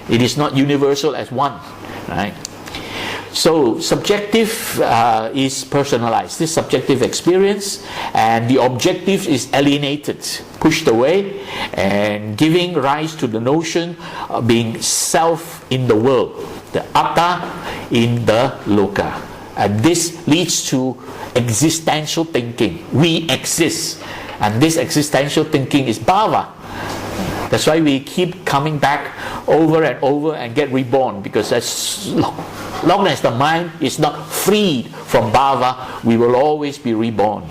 Speaker 1: It is not universal as one. Right? So, subjective is personalized. This subjective experience, and the objective is alienated, pushed away, and giving rise to the notion of being self in the world, the atta in the loka. And this leads to existential thinking. We exist. And this existential thinking is bhava. That's why we keep coming back over and over and get reborn. Because as long as the mind is not freed from bhava, we will always be reborn.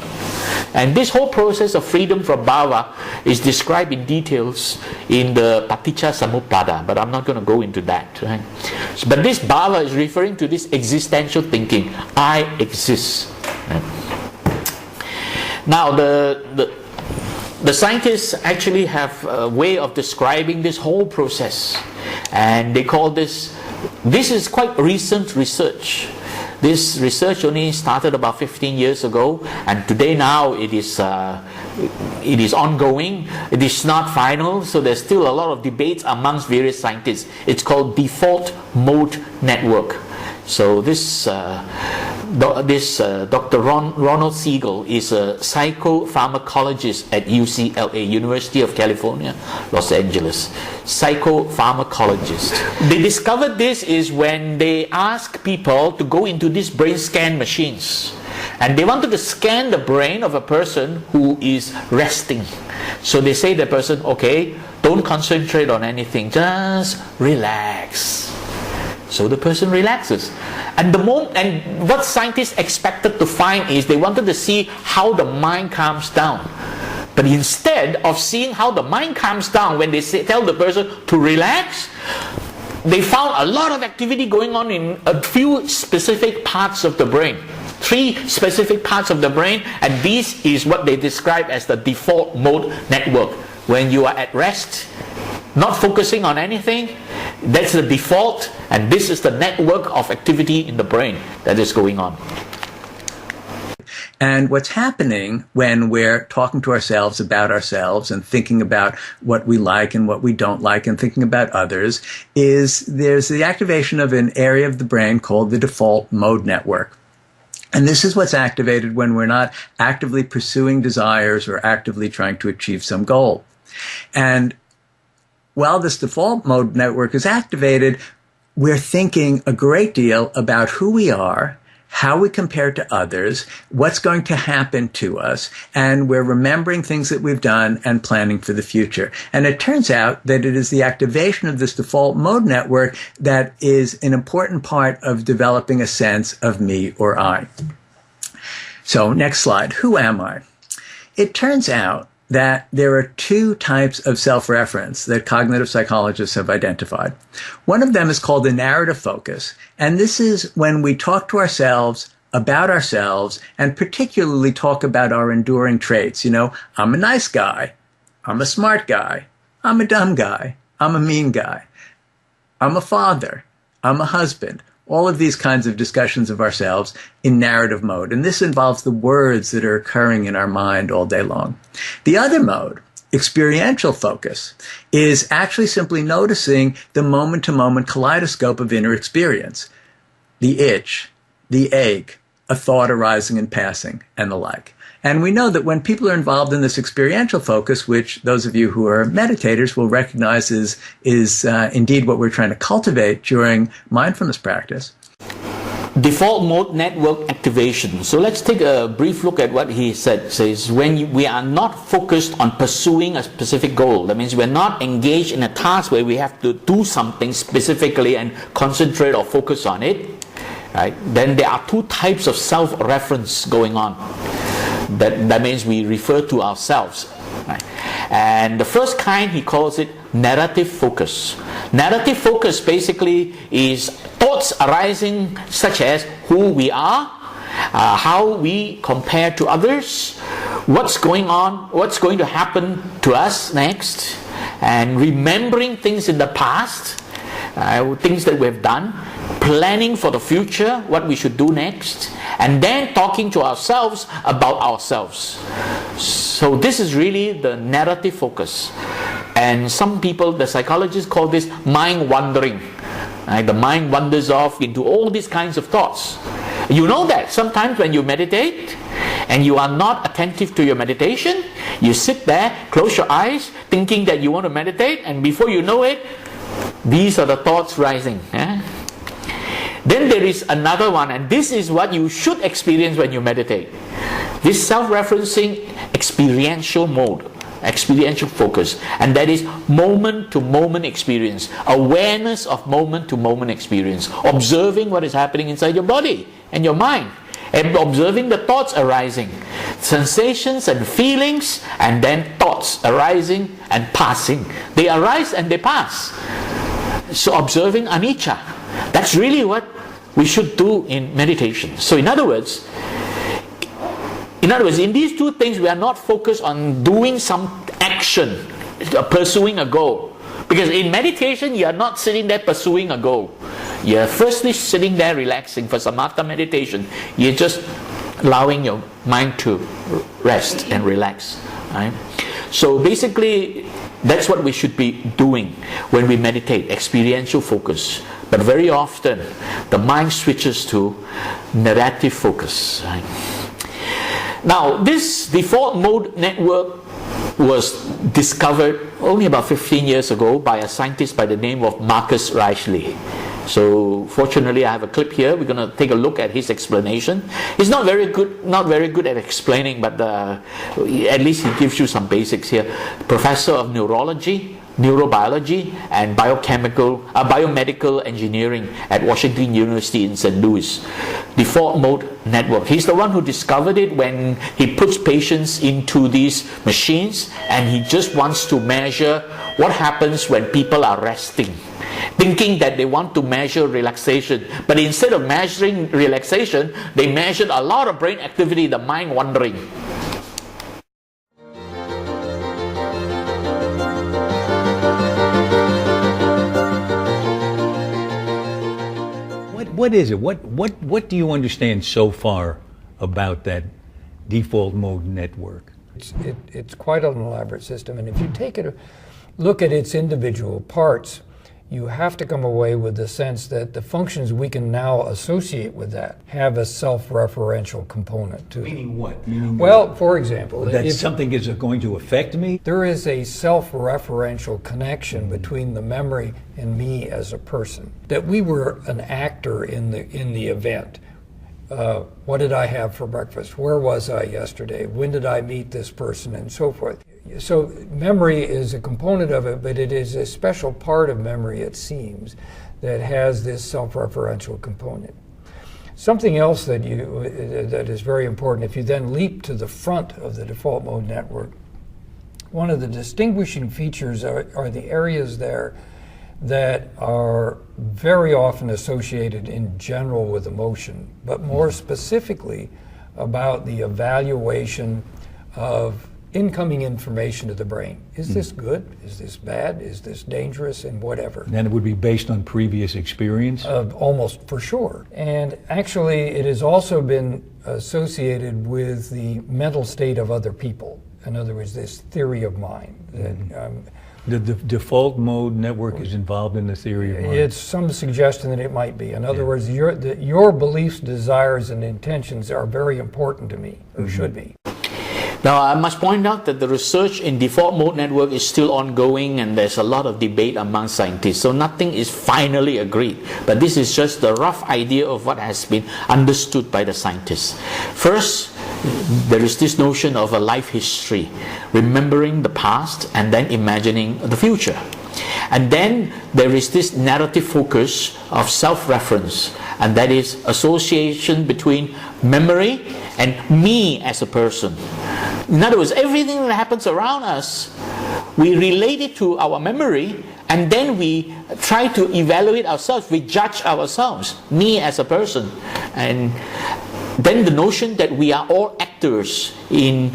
Speaker 1: And this whole process of freedom from bhava is described in details in the Paticca Samuppada, but I'm not going to go into that. Right? But this bhava is referring to this existential thinking. I exist. Right? Now, the scientists actually have a way of describing this whole process, and they call this is quite recent research. This research only started about 15 years ago, and today now it is ongoing. It is not final, so there's still a lot of debates amongst various scientists. It's called default mode network. So this Dr. Ronald Siegel is a psychopharmacologist at UCLA, University of California, Los Angeles. Psychopharmacologist. They discovered this is when they ask people to go into these brain scan machines. And they wanted to scan the brain of a person who is resting. So they say to the person, okay, don't concentrate on anything, just relax. So the person relaxes. And what scientists expected to find is they wanted to see how the mind calms down. But instead of seeing how the mind calms down when they tell the person to relax, they found a lot of activity going on in a few specific parts of the brain. 3 specific parts of the brain, and this is what they describe as the default mode network. When you are at rest, not focusing on anything, that's the default, and this is the network of activity in the brain that is going on.
Speaker 8: And what's happening when we're talking to ourselves about ourselves and thinking about what we like and what we don't like and thinking about others is there's the activation of an area of the brain called the default mode network. And this is what's activated when we're not actively pursuing desires or actively trying to achieve some goal. And while this default mode network is activated, we're thinking a great deal about who we are, how we compare to others, what's going to happen to us, and we're remembering things that we've done and planning for the future. And it turns out that it is the activation of this default mode network that is an important part of developing a sense of me or I. So next slide. Who am I? It turns out that there are 2 types of self-reference that cognitive psychologists have identified. One of them is called the narrative focus, and this is when we talk to ourselves about ourselves and particularly talk about our enduring traits. You know, I'm a nice guy, I'm a smart guy, I'm a dumb guy, I'm a mean guy, I'm a father, I'm a husband. All of these kinds of discussions of ourselves in narrative mode. And this involves the words that are occurring in our mind all day long. The other mode, experiential focus, is actually simply noticing the moment-to-moment kaleidoscope of inner experience. The itch, the ache, a thought arising and passing, and the like. And we know that when people are involved in this experiential focus, which those of you who are meditators will recognize is indeed what we're trying to cultivate during mindfulness practice.
Speaker 1: Default mode network activation. So let's take a brief look at what he said. It says when we are not focused on pursuing a specific goal, that means we're not engaged in a task where we have to do something specifically and concentrate or focus on it, right? Then there are 2 types of self-reference going on. That means we refer to ourselves. Right? And the first kind, he calls it narrative focus. Narrative focus basically is thoughts arising such as who we are, how we compare to others, what's going on, what's going to happen to us next, and remembering things in the past, things that we've done, planning for the future, what we should do next, and then talking to ourselves about ourselves. So this is really the narrative focus. And some people, the psychologists, call this mind wandering. The mind wanders off into all these kinds of thoughts. You know that sometimes when you meditate and you are not attentive to your meditation, you sit there, close your eyes, thinking that you want to meditate, and before you know it, these are the thoughts rising. Then there is another one, and this is what you should experience when you meditate. This self-referencing experiential mode, experiential focus, and that is moment-to-moment experience, awareness of moment-to-moment experience, observing what is happening inside your body and your mind, and observing the thoughts arising, sensations and feelings, and then thoughts arising and passing. They arise and they pass. So observing anicca. That's really what we should do in meditation. So in other words, In other words, in these two things, we are not focused on doing some action, pursuing a goal. Because in meditation, you are not sitting there pursuing a goal. You're firstly sitting there relaxing. For samatha meditation, you're just allowing your mind to rest and relax. Right? So basically, that's what we should be doing when we meditate, experiential focus. But very often, the mind switches to narrative focus. Right? Now, this default mode network was discovered only about 15 years ago by a scientist by the name of Marcus Reichley. So fortunately, I have a clip here. We're going to take a look at his explanation. He's not very good at explaining, but at least he gives you some basics here. Professor of neurology, neurobiology, and biomedical engineering at Washington University in St. Louis. Default mode network. He's the one who discovered it when he puts patients into these machines, and he just wants to measure what happens when people are resting, thinking that they want to measure relaxation. But instead of measuring relaxation, they measured a lot of brain activity, the mind wandering.
Speaker 9: What is it? What do you understand so far about that default mode network?
Speaker 10: It's quite an elaborate system, and if you take a look at its individual parts, you have to come away with the sense that the functions we can now associate with that have a self-referential component to them.
Speaker 9: Meaning what?
Speaker 10: Well, for example,
Speaker 9: that something is going to affect me?
Speaker 10: There is a self-referential connection between the memory and me as a person. That we were an actor in the event. What did I have for breakfast? Where was I yesterday? When did I meet this person? And so forth. So memory is a component of it, but it is a special part of memory, it seems, that has this self-referential component. Something else that is very important, if you then leap to the front of the default mode network, one of the distinguishing features are the areas there that are very often associated in general with emotion, but more specifically about the evaluation of incoming information to the brain. Is this good? Is this bad? Is this dangerous? And whatever.
Speaker 9: And it would be based on previous experience?
Speaker 10: Almost for sure. And actually, it has also been associated with the mental state of other people. In other words, this theory of mind.
Speaker 9: The default mode network is involved in the theory of mind?
Speaker 10: It's some suggestion that it might be. In other words, your beliefs, desires, and intentions are very important to me, or should be.
Speaker 1: Now, I must point out that the research in default mode network is still ongoing, and there's a lot of debate among scientists. So nothing is finally agreed. But this is just the rough idea of what has been understood by the scientists. First, there is this notion of a life history, remembering the past and then imagining the future. And then there is this narrative focus of self-reference, and that is association between memory and me as a person. In other words, everything that happens around us, we relate it to our memory, and then we try to evaluate ourselves, we judge ourselves, me as a person. And then the notion that we are all actors in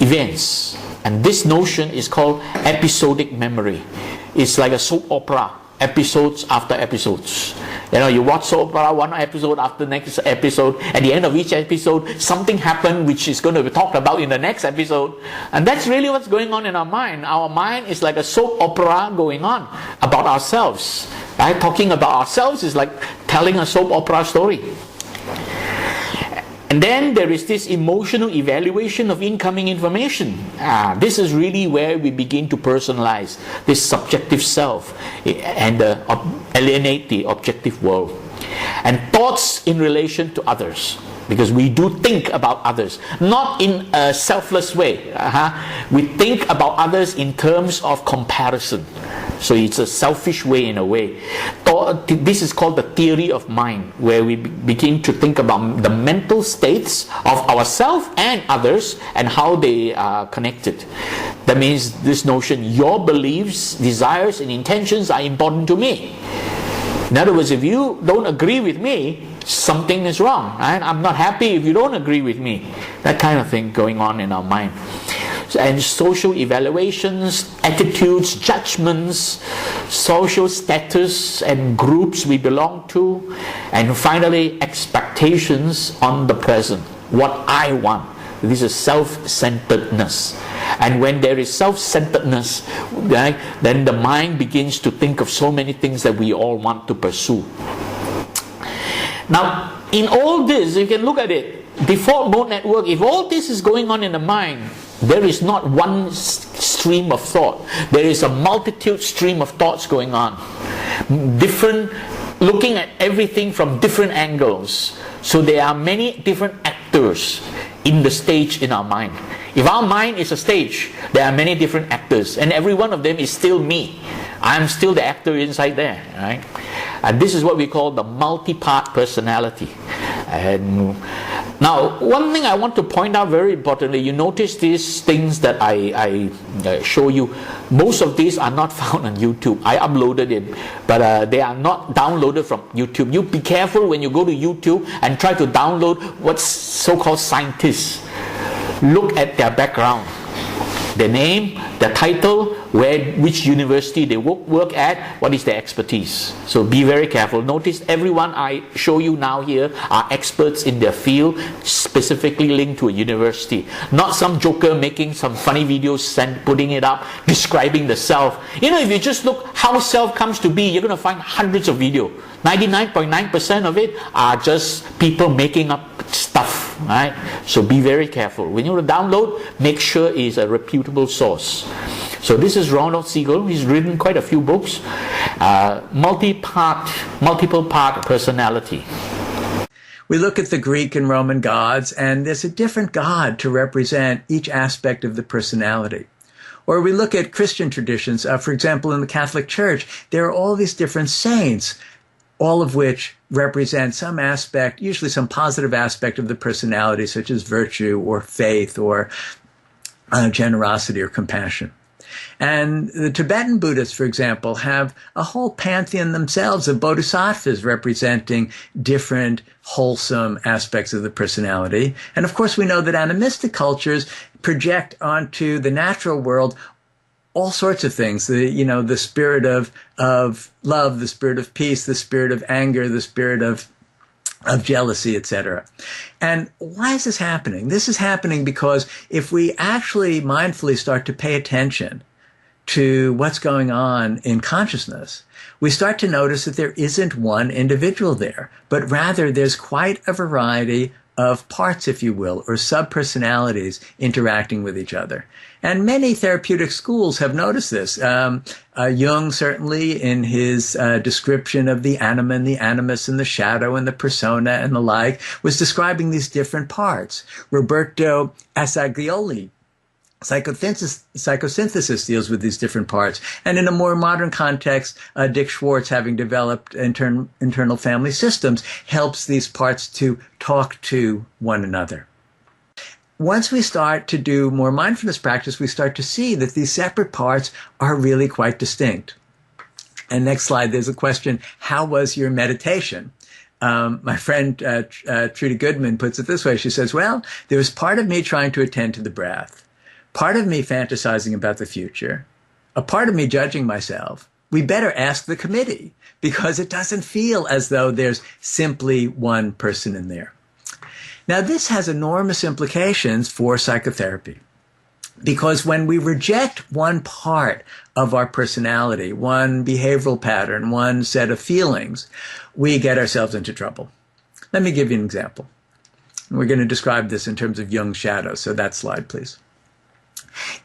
Speaker 1: events. And this notion is called episodic memory. It's like a soap opera, episodes after episodes. You know, you watch soap opera, one episode after the next episode. At the end of each episode, something happened which is going to be talked about in the next episode. And that's really what's going on in our mind. Our mind is like a soap opera going on about ourselves. Right? Talking about ourselves is like telling a soap opera story. And then there is this emotional evaluation of incoming information. This is really where we begin to personalize this subjective self and alienate the objective world. And thoughts in relation to others, because we do think about others, not in a selfless way. We think about others in terms of comparison. So it's a selfish way in a way. This is called the theory of mind, where we begin to think about the mental states of ourselves and others and how they are connected. That means this notion, your beliefs, desires, and intentions are important to me. In other words, if you don't agree with me, something is wrong, right? I'm not happy if you don't agree with me. That kind of thing going on in our mind. And social evaluations, attitudes, judgments, social status and groups we belong to, and finally expectations on the present, what I want. This is self-centeredness. And when there is self-centeredness, right, then the mind begins to think of so many things that we all want to pursue. Now, in all this, you can look at it, default mode network, if all this is going on in the mind, there is not one stream of thought. There is a multitude stream of thoughts going on. Different, looking at everything from different angles. So there are many different actors in the stage in our mind. If our mind is a stage, there are many different actors, and every one of them is still me. I'm still the actor inside there, right? And this is what we call the multi-part personality. And now, one thing I want to point out very importantly, you notice these things that I show you. Most of these are not found on YouTube. I uploaded it, but they are not downloaded from YouTube. You be careful when you go to YouTube and try to download what's so-called scientists. Look at their background, their name, their title, which university they work at, what is their expertise. So be very careful. Notice everyone I show you now here are experts in their field, specifically linked to a university. Not some joker making some funny videos and putting it up, describing the self. You know, if you just look how self comes to be, you're going to find hundreds of videos. 99.9% of it are just people making up stuff, right? So be very careful. When you want to download, make sure it's a reputable source. So this is Ronald Siegel. He's written quite a few books. Multiple part personality.
Speaker 8: We look at the Greek and Roman gods, and there's a different god to represent each aspect of the personality. Or we look at Christian traditions. For example, in the Catholic Church, there are all these different saints, all of which represent some aspect, usually some positive aspect of the personality, such as virtue or faith or generosity or compassion. And the Tibetan Buddhists, for example, have a whole pantheon themselves of bodhisattvas representing different wholesome aspects of the personality. And of course, we know that animistic cultures project onto the natural world all sorts of things, the spirit of love, the spirit of peace, the spirit of anger, the spirit of jealousy, etc. And why is this happening? This is happening because if we actually mindfully start to pay attention to what's going on in consciousness, we start to notice that there isn't one individual there, but rather there's quite a variety of parts, if you will, or sub-personalities interacting with each other. And many therapeutic schools have noticed this. Jung, certainly, in his description of the anima and the animus and the shadow and the persona and the like, was describing these different parts. Roberto Assagioli, psychosynthesis, deals with these different parts. And in a more modern context, Dick Schwartz, having developed internal family systems, helps these parts to talk to one another. Once we start to do more mindfulness practice, we start to see that these separate parts are really quite distinct. And next slide, there's a question, how was your meditation? My friend Trudy Goodman puts it this way. She says, well, there was part of me trying to attend to the breath, part of me fantasizing about the future, a part of me judging myself. We better ask the committee because it doesn't feel as though there's simply one person in there. Now, this has enormous implications for psychotherapy because when we reject one part of our personality, one behavioral pattern, one set of feelings, we get ourselves into trouble. Let me give you an example. We're going to describe this in terms of Jung's shadow. So that slide, please.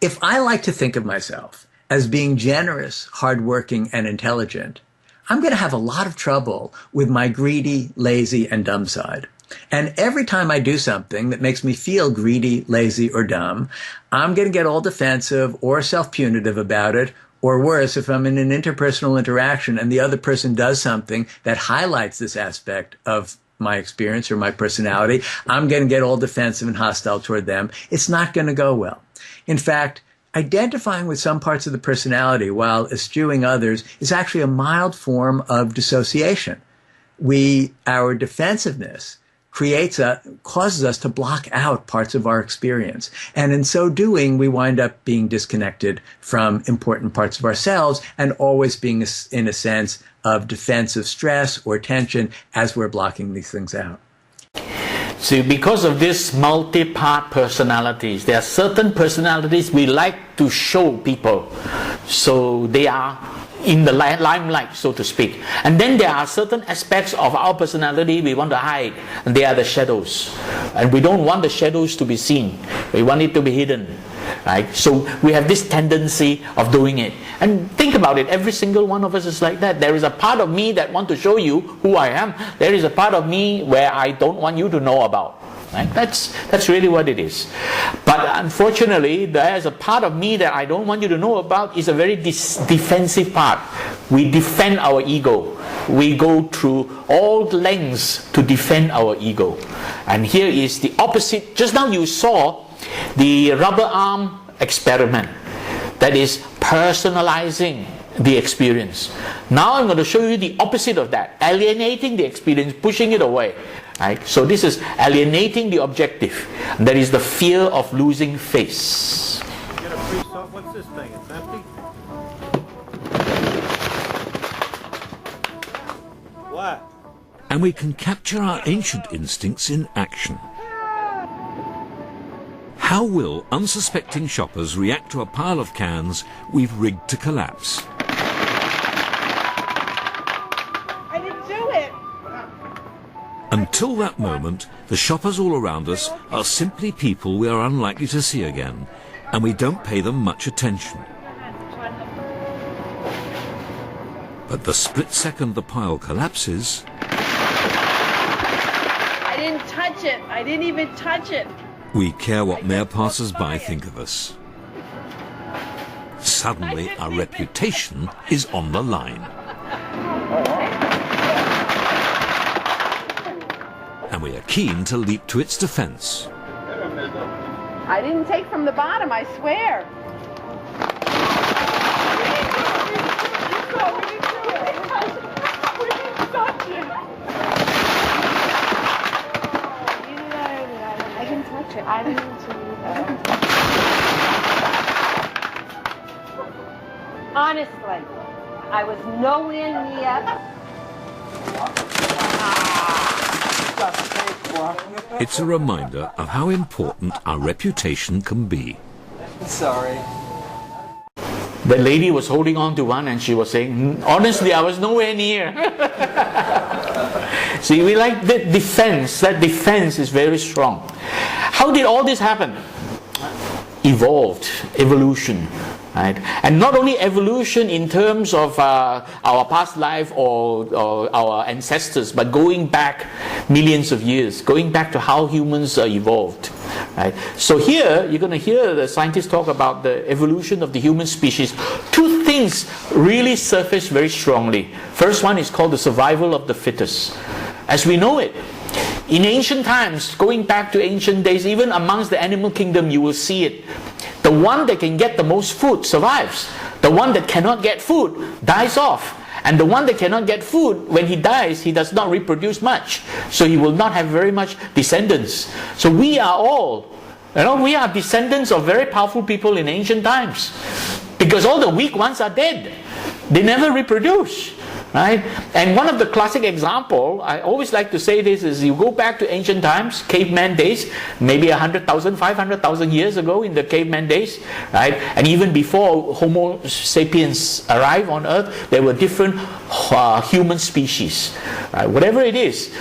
Speaker 8: If I like to think of myself as being generous, hardworking, and intelligent, I'm going to have a lot of trouble with my greedy, lazy, and dumb side. And every time I do something that makes me feel greedy, lazy, or dumb, I'm going to get all defensive or self-punitive about it. Or worse, if I'm in an interpersonal interaction and the other person does something that highlights this aspect of my experience or my personality, I'm going to get all defensive and hostile toward them. It's not going to go well. In fact, identifying with some parts of the personality while eschewing others is actually a mild form of dissociation. our defensiveness causes us to block out parts of our experience. And in so doing, we wind up being disconnected from important parts of ourselves and always being in a sense of defensive stress or tension as we're blocking these things out.
Speaker 1: See, because of this multi-part personalities, there are certain personalities we like to show people, so they are in the limelight, so to speak. And then there are certain aspects of our personality we want to hide, and they are the shadows. And we don't want the shadows to be seen. We want it to be hidden. Right? So we have this tendency of doing it. And think about it, every single one of us is like that. There is a part of me that wants to show you who I am. There is a part of me where I don't want you to know about. Right? That's really what it is. But unfortunately, there's a part of me that I don't want you to know about. Is a very defensive part. We defend our ego. We go through all lengths to defend our ego. And here is the opposite. Just now you saw the rubber arm experiment. That is personalizing the experience. Now I'm going to show you the opposite of that. Alienating the experience, pushing it away. Right? So this is alienating the objective. And that is the fear of losing face.
Speaker 11: Get a free soft. What's this thing? It's empty? What?
Speaker 12: And we can capture our ancient instincts in action. How will unsuspecting shoppers react to a pile of cans we've rigged to collapse?
Speaker 7: I didn't do it.
Speaker 12: Until that moment, the shoppers all around us are simply people we are unlikely to see again, and we don't pay them much attention. But the split second the pile collapses...
Speaker 7: I didn't touch it. I didn't even touch it.
Speaker 12: we care what mere passers-by think of us. Suddenly, our reputation is on the line. And we are keen to leap to its defense.
Speaker 7: I didn't take from the bottom, I swear. I didn't touch it. I didn't do that. Honestly, I was nowhere near.
Speaker 12: It's a reminder of how important our reputation can be.
Speaker 13: Sorry.
Speaker 1: The lady was holding on to one and she was saying, honestly, I was nowhere near. See, we like the defense. That defense is very strong. How did all this happen? Evolved, evolution. Right? And not only evolution in terms of our past life or our ancestors, but going back millions of years, going back to how humans evolved. Right? So here, you're going to hear the scientists talk about the evolution of the human species. Two things really surface very strongly. First one is called the survival of the fittest. As we know it, in ancient times, going back to ancient days, even amongst the animal kingdom, you will see it. The one that can get the most food survives. The one that cannot get food dies off. And the one that cannot get food, when he dies, he does not reproduce much. So he will not have very much descendants. So we are all, we are descendants of very powerful people in ancient times. Because all the weak ones are dead. They never reproduce. Right? And one of the classic example, I always like to say this, is you go back to ancient times, caveman days, maybe 100,000, 500,000 years ago in the caveman days, right? And even before Homo sapiens arrived on Earth, there were different human species, right? Whatever it is,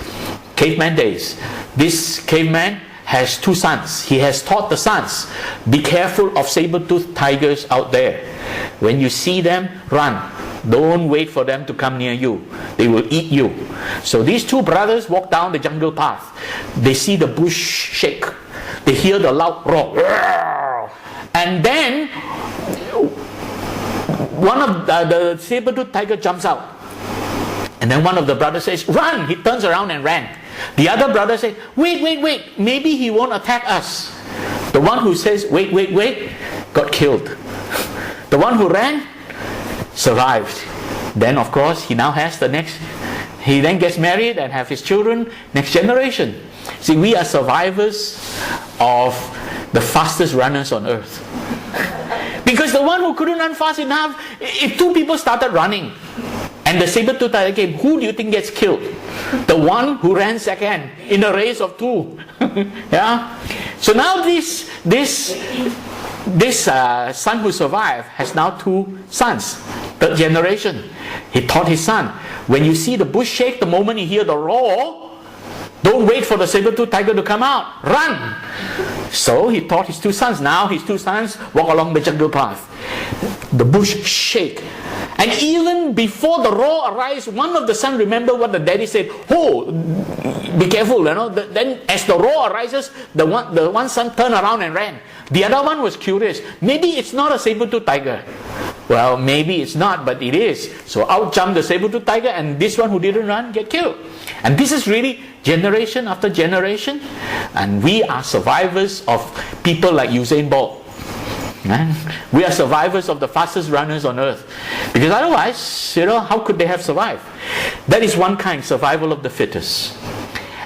Speaker 1: caveman days. This caveman has two sons. He has taught the sons, be careful of saber-toothed tigers out there. When you see them, run. Don't wait for them to come near you. They will eat you. So these two brothers walk down the jungle path. They see the bush shake. They hear the loud roar. And then one of the saber-toothed tiger jumps out. And then one of the brothers says, run! He turns around and ran. The other brother says, wait, maybe he won't attack us. The one who says, wait, got killed. The one who ran survived. Then of course he now has the next He then gets married and have his children, next generation. See, we are survivors of the fastest runners on earth. Because the one who couldn't run fast enough, if two people started running and the saber-tooth tiger came, who do you think gets killed? The one who ran second in a race of two. Yeah. So now this son who survived has now two sons, third generation. He taught his son, when you see the bush shake, the moment you hear the roar, don't wait for the saber-tooth tiger to come out, run. So he taught his two sons. Now his two sons walk along the jungle path. The bush shake. And even before the roar arrives, one of the sons remember what the daddy said. Oh, be careful, you know. Then as the roar arises, the one son turned around and ran. The other one was curious. Maybe it's not a saber-tooth tiger. Well, maybe it's not, but it is. So out jumped the saber-tooth tiger, and this one who didn't run get killed. And this is really generation after generation. And we are survivors of people like Usain Bolt. We are survivors of the fastest runners on earth. Because otherwise, you know, how could they have survived? That is one kind, survival of the fittest.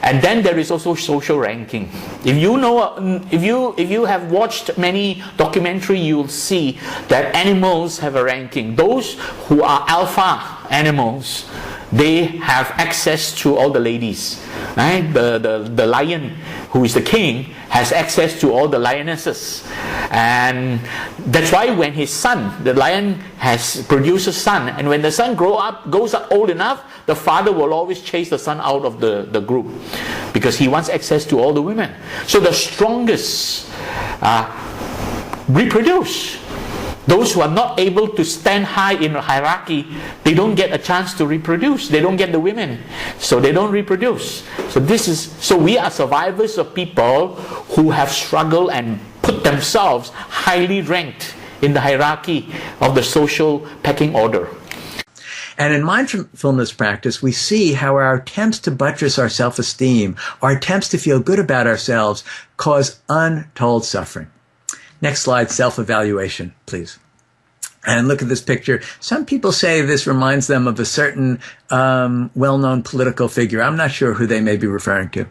Speaker 1: And then there is also social ranking. If you know, if you have watched many documentaries, you'll see that animals have a ranking. Those who are alpha animals, they have access to all the ladies. Right? The lion, who is the king, has access to all the lionesses. And that's why when his son, the lion, has produced a son, and when the son goes up old enough, the father will always chase the son out of the group, because he wants access to all the women. So the strongest reproduce. Those who are not able to stand high in a hierarchy, they don't get a chance to reproduce. They don't get the women, so they don't reproduce. So we are survivors of people who have struggled and put themselves highly ranked in the hierarchy of the social pecking order.
Speaker 8: And in mindfulness practice, we see how our attempts to buttress our self-esteem, our attempts to feel good about ourselves, cause untold suffering. Next slide, self-evaluation, please. And look at this picture. Some people say this reminds them of a certain well-known political figure. I'm not sure who they may be referring to.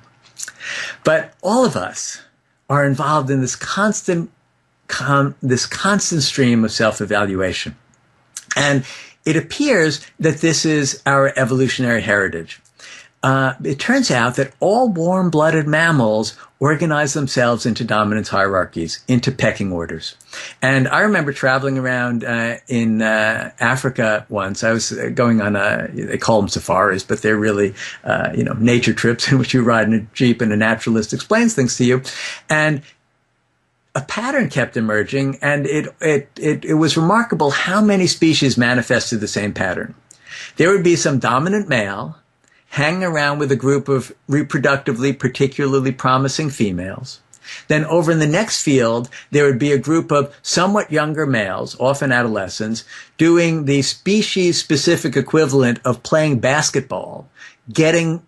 Speaker 8: But all of us are involved in this constant stream of self-evaluation. And it appears that this is our evolutionary heritage. It turns out that all warm-blooded mammals organize themselves into dominance hierarchies, into pecking orders. And I remember traveling around in Africa once. I was going on they call them safaris, but they're really, nature trips in which you ride in a jeep and a naturalist explains things to you. And a pattern kept emerging, and it was remarkable how many species manifested the same pattern. There would be some dominant male hanging around with a group of reproductively particularly promising females. Then over in the next field, there would be a group of somewhat younger males, often adolescents, doing the species-specific equivalent of playing basketball, getting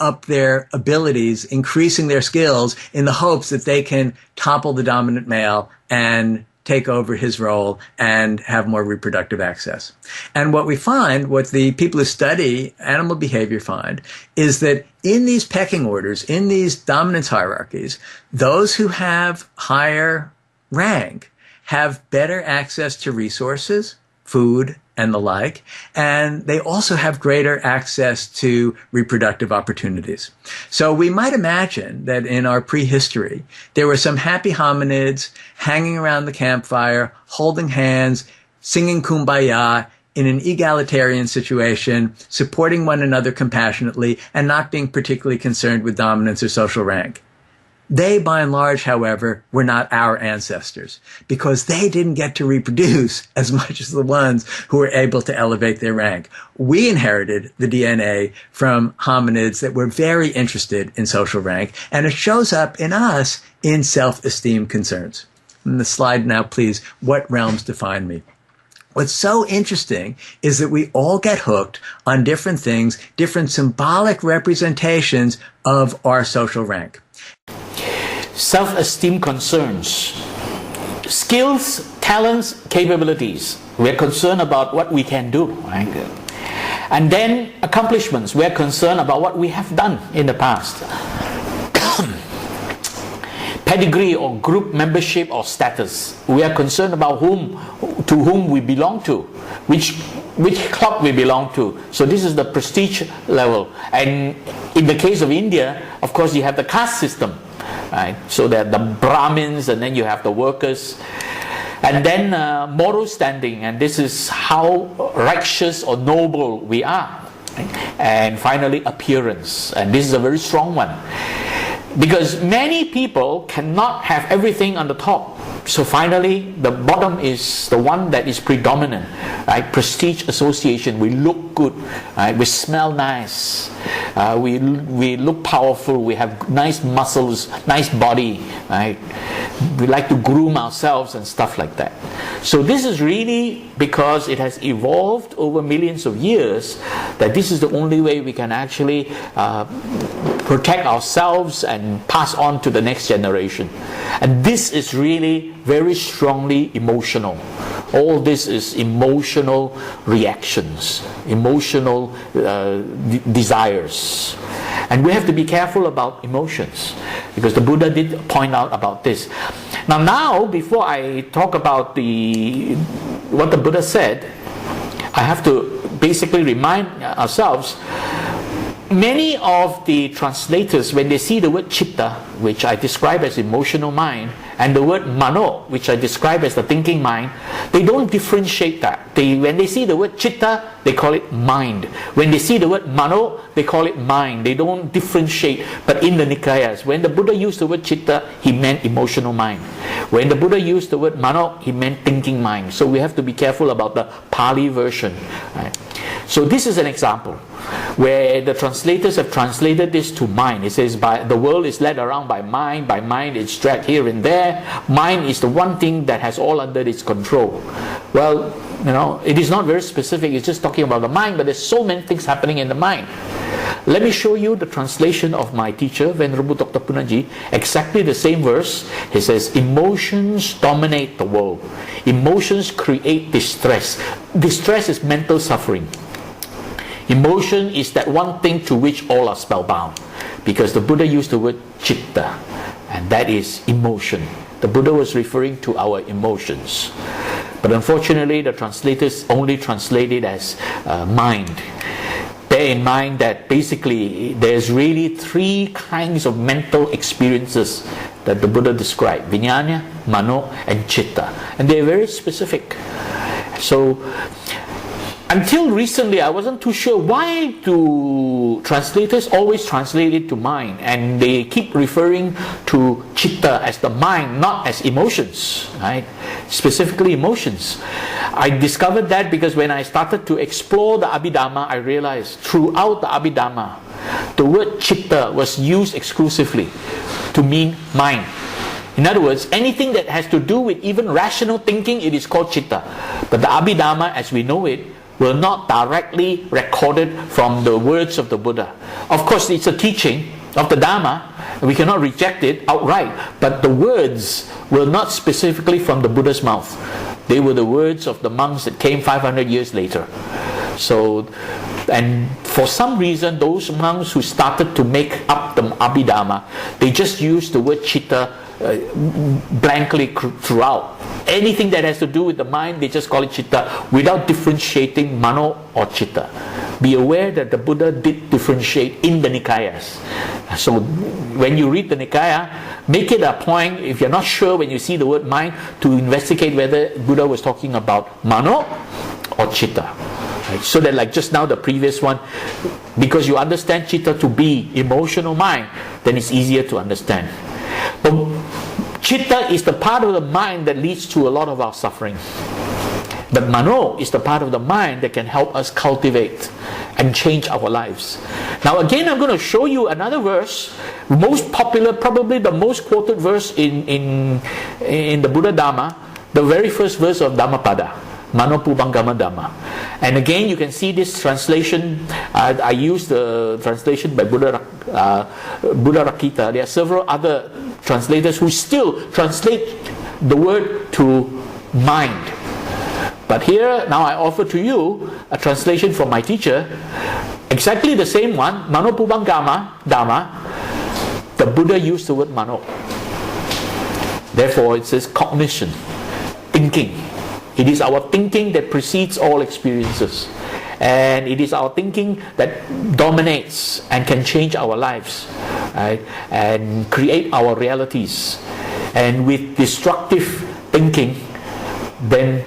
Speaker 8: up their abilities, increasing their skills in the hopes that they can topple the dominant male and take over his role and have more reproductive access. And what we find, what the people who study animal behavior find, is that in these pecking orders, in these dominance hierarchies, those who have higher rank have better access to resources, food, and the like, and they also have greater access to reproductive opportunities. So we might imagine that in our prehistory, there were some happy hominids hanging around the campfire, holding hands, singing Kumbaya in an egalitarian situation, supporting one another compassionately, and not being particularly concerned with dominance or social rank. They, by and large, however, were not our ancestors, because they didn't get to reproduce as much as the ones who were able to elevate their rank. We inherited the DNA from hominids that were very interested in social rank, and it shows up in us in self-esteem concerns. And the slide now, please. What realms define me? What's so interesting is that we all get hooked on different things, different symbolic representations of our social rank.
Speaker 1: Self-esteem concerns, skills, talents, capabilities. We're concerned about what we can do. Right? And then accomplishments. We're concerned about what we have done in the past. Pedigree or group membership or status. We are concerned about to whom we belong to, which club we belong to. So this is the prestige level. And in the case of India, of course, you have the caste system, right? So that the Brahmins, and then you have the workers. And then moral standing, and this is how righteous or noble we are. And finally, appearance, and this is a very strong one. Because many people cannot have everything on the top. So finally, the bottom is the one that is predominant, right? Prestige association. We look good, right? We smell nice. We look powerful. We have nice muscles, nice body, right? We like to groom ourselves and stuff like that. So this is really because it has evolved over millions of years that this is the only way we can actually protect ourselves and pass on to the next generation. And this is really very strongly emotional. All this is emotional reactions, emotional desires. And we have to be careful about emotions, because the Buddha did point out about this. Now, before I talk about what the Buddha said, I have to basically remind ourselves, many of the translators, when they see the word chitta, which I describe as emotional mind, and the word mano, which I describe as the thinking mind, they don't differentiate that. When they see the word chitta, they call it mind. When they see the word mano, they call it mind. They don't differentiate. But in the Nikayas, when the Buddha used the word chitta, he meant emotional mind. When the Buddha used the word mano, he meant thinking mind. So we have to be careful about the Pali version. Right? So this is an example where the translators have translated this to mind. It says, the world is led around by mind it's dragged here and there. Mind is the one thing that has all under its control. Well, it is not very specific, it's just talking about the mind, but there's so many things happening in the mind. Let me show you the translation of my teacher, Venerable Dr. Punaji, exactly the same verse. He says, emotions dominate the world. Emotions create distress. Distress is mental suffering. Emotion is that one thing to which all are spellbound, because the Buddha used the word chitta, and that is emotion. The Buddha was referring to our emotions. But unfortunately, the translators only translate it as mind. Bear in mind that basically there's really three kinds of mental experiences that the Buddha described: vijnana, mano, and chitta. And they're very specific. So, until recently, I wasn't too sure why do translators always translate it to mind, and they keep referring to chitta as the mind, not as emotions, right? Specifically emotions. I discovered that because when I started to explore the Abhidhamma, I realized throughout the Abhidhamma, the word chitta was used exclusively to mean mind. In other words, anything that has to do with even rational thinking, it is called chitta. But the Abhidhamma, as we know it, were not directly recorded from the words of the Buddha. Of course, it's a teaching of the Dhamma, and we cannot reject it outright, but the words were not specifically from the Buddha's mouth. They were the words of the monks that came 500 years later. So, and for some reason, those monks who started to make up the Abhidhamma, they just used the word chitta blankly throughout. Anything that has to do with the mind, they just call it chitta without differentiating mano or chitta. Be aware that the Buddha did differentiate in the Nikayas. So when you read the Nikaya, make it a point, if you're not sure when you see the word mind, to investigate whether Buddha was talking about mano or chitta. Right? So that, like just now the previous one, because you understand chitta to be emotional mind, then it's easier to understand. But chitta is the part of the mind that leads to a lot of our suffering. But mano is the part of the mind that can help us cultivate and change our lives. Now again, I'm going to show you another verse, most popular, probably the most quoted verse in the Buddha Dhamma, the very first verse of Dhammapada. Mano Pubangama Dhamma. And again, you can see this translation. I used the translation by Buddha Rakita. There are several other translators who still translate the word to mind. But here, now I offer to you a translation from my teacher, exactly the same one, Mano Pubang Dhamma. The Buddha used the word Mano. Therefore, it says cognition, thinking. It is our thinking that precedes all experiences. And it is our thinking that dominates and can change our lives, right? And create our realities. And with destructive thinking, then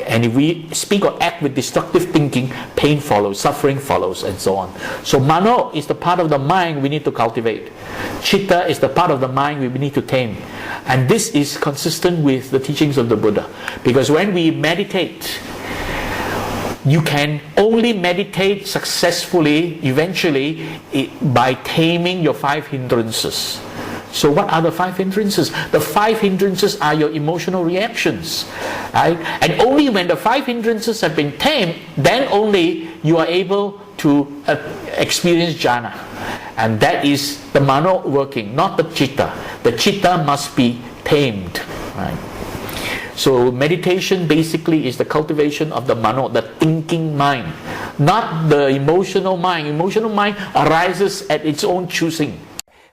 Speaker 1: if we speak or act with destructive thinking, pain follows, suffering follows, and so on. So Mano is the part of the mind we need to cultivate. Chitta is the part of the mind we need to tame. And this is consistent with the teachings of the Buddha. Because when we meditate, you can only meditate successfully, eventually, by taming your 5 hindrances. So what are the 5 hindrances? The 5 hindrances are your emotional reactions, right? And only when the 5 hindrances have been tamed, then only you are able to experience jhana. And that is the Mano working, not the Chitta. The Chitta must be tamed, right? So meditation basically is the cultivation of the Mano, the thinking mind, not the emotional mind. Emotional mind arises at its own choosing.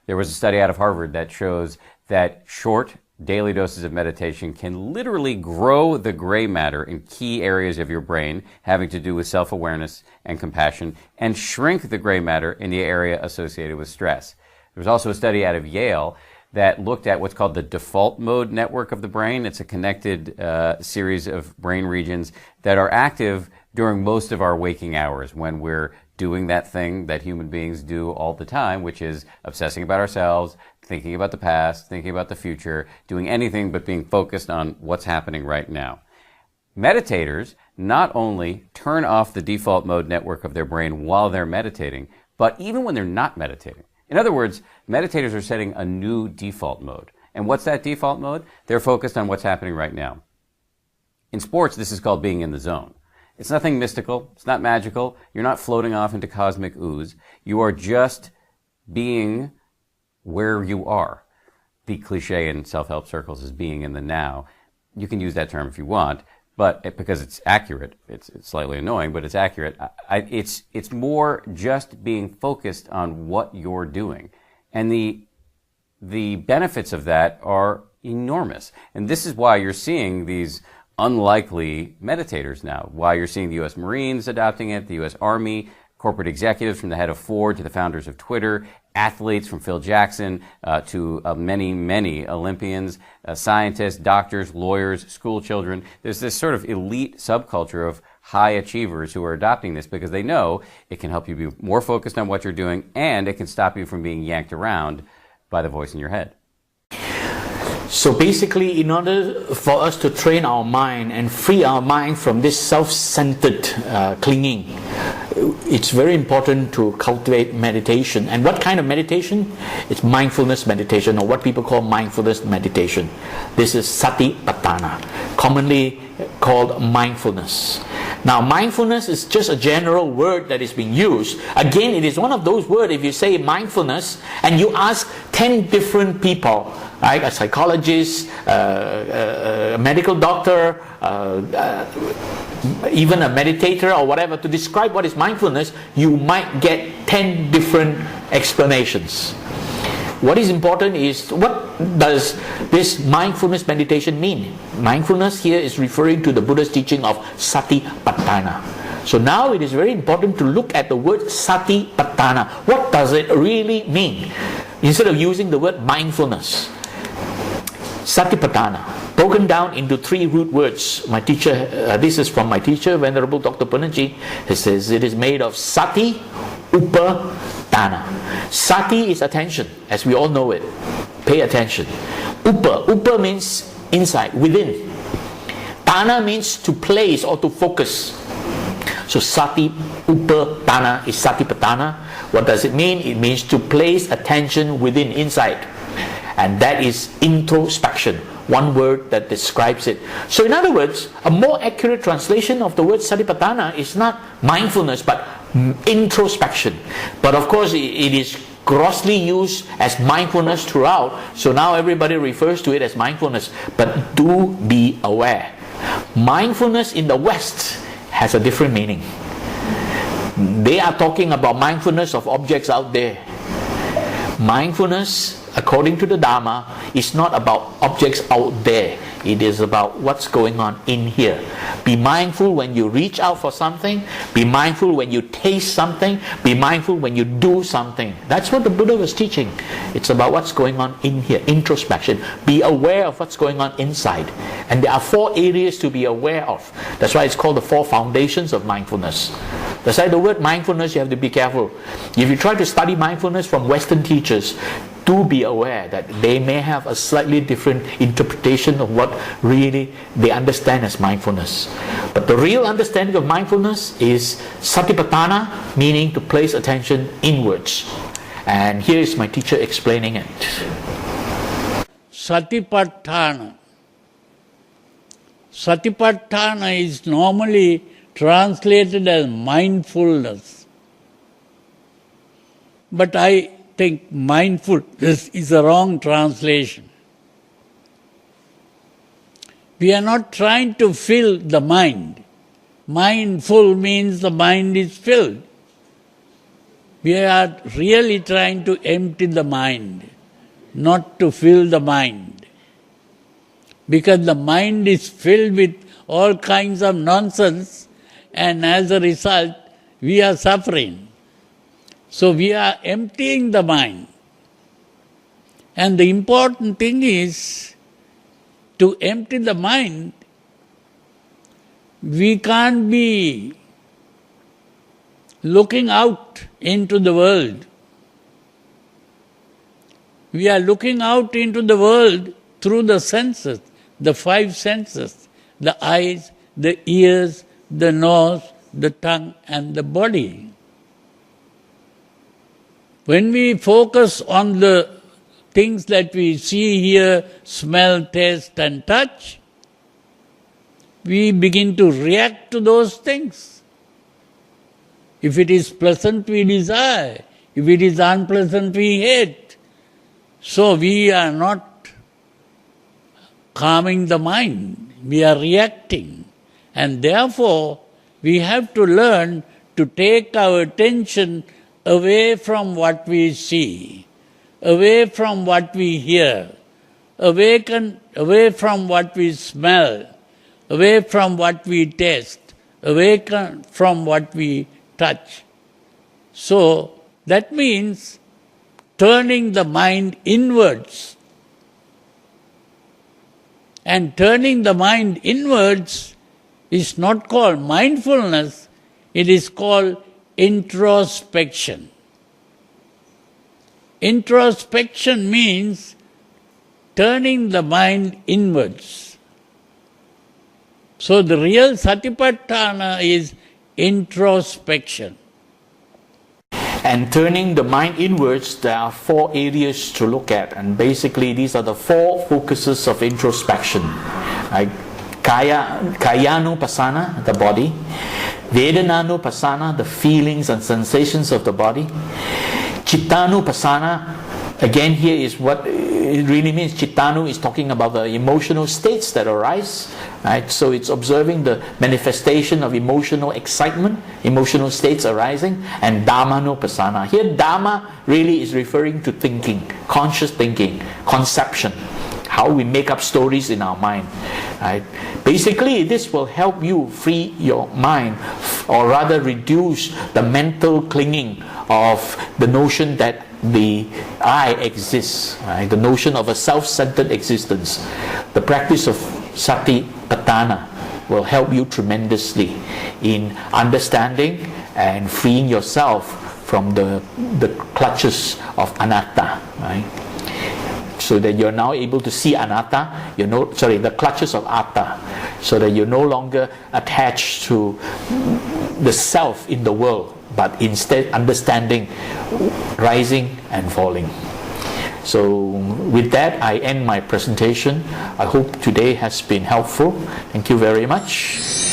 Speaker 13: There was a study out of Harvard that shows that short daily doses of meditation can literally grow the gray matter in key areas of your brain having to do with self-awareness and compassion, and shrink the gray matter in the area associated with stress. There was also a study out of Yale that looked at what's called the default mode network of the brain. It's a connected series of brain regions that are active during most of our waking hours when we're doing that thing that human beings do all the time, which is obsessing about ourselves, thinking about the past, thinking about the future, doing anything but being focused on what's happening right now. Meditators not only turn off the default mode network of their brain while they're meditating, but even when they're not meditating. In other words, meditators are setting a new default mode. And what's that default mode? They're focused on what's happening right now. In sports, this is called being in the zone. It's nothing mystical. It's not magical. You're not floating off into cosmic ooze. You are just being where you are. The cliche in self-help circles is being in the now. You can use that term if you want, but because it's accurate, it's slightly annoying, but it's accurate. It's more just being focused on what you're doing. And the benefits of that are enormous. And this is why you're seeing these unlikely meditators now, why you're seeing the U.S. Marines adopting it, the U.S. Army, corporate executives from the head of Ford to the founders of Twitter, athletes from Phil Jackson to many, many Olympians, scientists, doctors, lawyers, school children. There's this sort of elite subculture of high achievers who are adopting this because they know it can help you be more focused on what you're doing, and it can stop you from being yanked around by the voice in your head.
Speaker 1: So basically, in order for us to train our mind and free our mind from this self-centered clinging, it's very important to cultivate meditation. And what kind of meditation? It's mindfulness meditation, or what people call mindfulness meditation. This is satipatthana, commonly called mindfulness. Now, mindfulness is just a general word that is being used. Again, it is one of those words, if you say mindfulness and you ask 10 different people, right, a psychologist, a medical doctor, even a meditator or whatever, to describe what is mindfulness, you might get 10 different explanations. What is important is, what does this mindfulness meditation mean? Mindfulness here is referring to the Buddha's teaching of satipatthana. So now it is very important to look at the word satipatthana. What does it really mean? Instead of using the word mindfulness. Satipatthana, broken down into 3 root words. My teacher, this is from my teacher, Venerable Dr. Punaji. He says it is made of sati, upa, Tana. Sati is attention, as we all know it. Pay attention. Upa means inside, within. Tana means to place or to focus. So sati, upa, tana is satipatthana. What does it mean? It means to place attention within, inside. And that is introspection. One word that describes it. So in other words, a more accurate translation of the word satipatthana is not mindfulness, but introspection. But of course, it is grossly used as mindfulness throughout. So now everybody refers to it as mindfulness. But do be aware. Mindfulness in the West has a different meaning. They are talking about mindfulness of objects out there. Mindfulness, according to the Dharma, is not about objects out there. It is about what's going on in here. Be mindful when you reach out for something. Be mindful when you taste something. Be mindful when you do something. That's what the Buddha was teaching. It's about what's going on in here. Introspection. Be aware of what's going on inside. And there are 4 areas to be aware of. That's why it's called the 4 foundations of mindfulness. That's why the word mindfulness, you have to be careful. If you try to study mindfulness from Western teachers, do be aware that they may have a slightly different interpretation of what really they understand as mindfulness. But the real understanding of mindfulness is satipatthana, meaning to place attention inwards. And here is my teacher explaining it.
Speaker 14: Satipatthana. Satipatthana is normally translated as mindfulness. But I think mindfulness is a wrong translation. We are not trying to fill the mind. Mindful means the mind is filled. We are really trying to empty the mind, not to fill the mind. Because the mind is filled with all kinds of nonsense, and as a result, we are suffering. So we are emptying the mind. And the important thing is, to empty the mind, we can't be looking out into the world. We are looking out into the world through the senses, the 5 senses, the eyes, the ears, the nose, the tongue, and the body. When we focus on the things that we see, hear, smell, taste, and touch, we begin to react to those things. If it is pleasant, we desire. If it is unpleasant, we hate. So we are not calming the mind. We are reacting. And therefore, we have to learn to take our attention away from what we see, away from what we hear, away from what we smell, away from what we taste, away from what we touch. So that means turning the mind inwards. And turning the mind inwards is not called mindfulness, it is called introspection. Introspection means turning the mind inwards. So the real satipatthana is introspection.
Speaker 1: And turning the mind inwards, there are 4 areas to look at. And basically these are the 4 focuses of introspection. Kayanupassana, the body. Vedananupassana, the feelings and sensations of the body. Chittanupassana, again here is what it really means. Chittanu is talking about the emotional states that arise. Right? So it's observing the manifestation of emotional excitement, emotional states arising. And Dhammanupassana. Here Dhamma really is referring to thinking, conscious thinking, conception. How we make up stories in our mind. Right? Basically, this will help you free your mind, or rather reduce the mental clinging of the notion that the I exists, right? The notion of a self-centered existence. The practice of satipatthana will help you tremendously in understanding and freeing yourself from the clutches of anatta, right? So that you're now able to see anatta, the clutches of atta, so that you're no longer attached to the self in the world, but instead understanding rising and falling. So with that, I end my presentation. I hope today has been helpful. Thank you very much.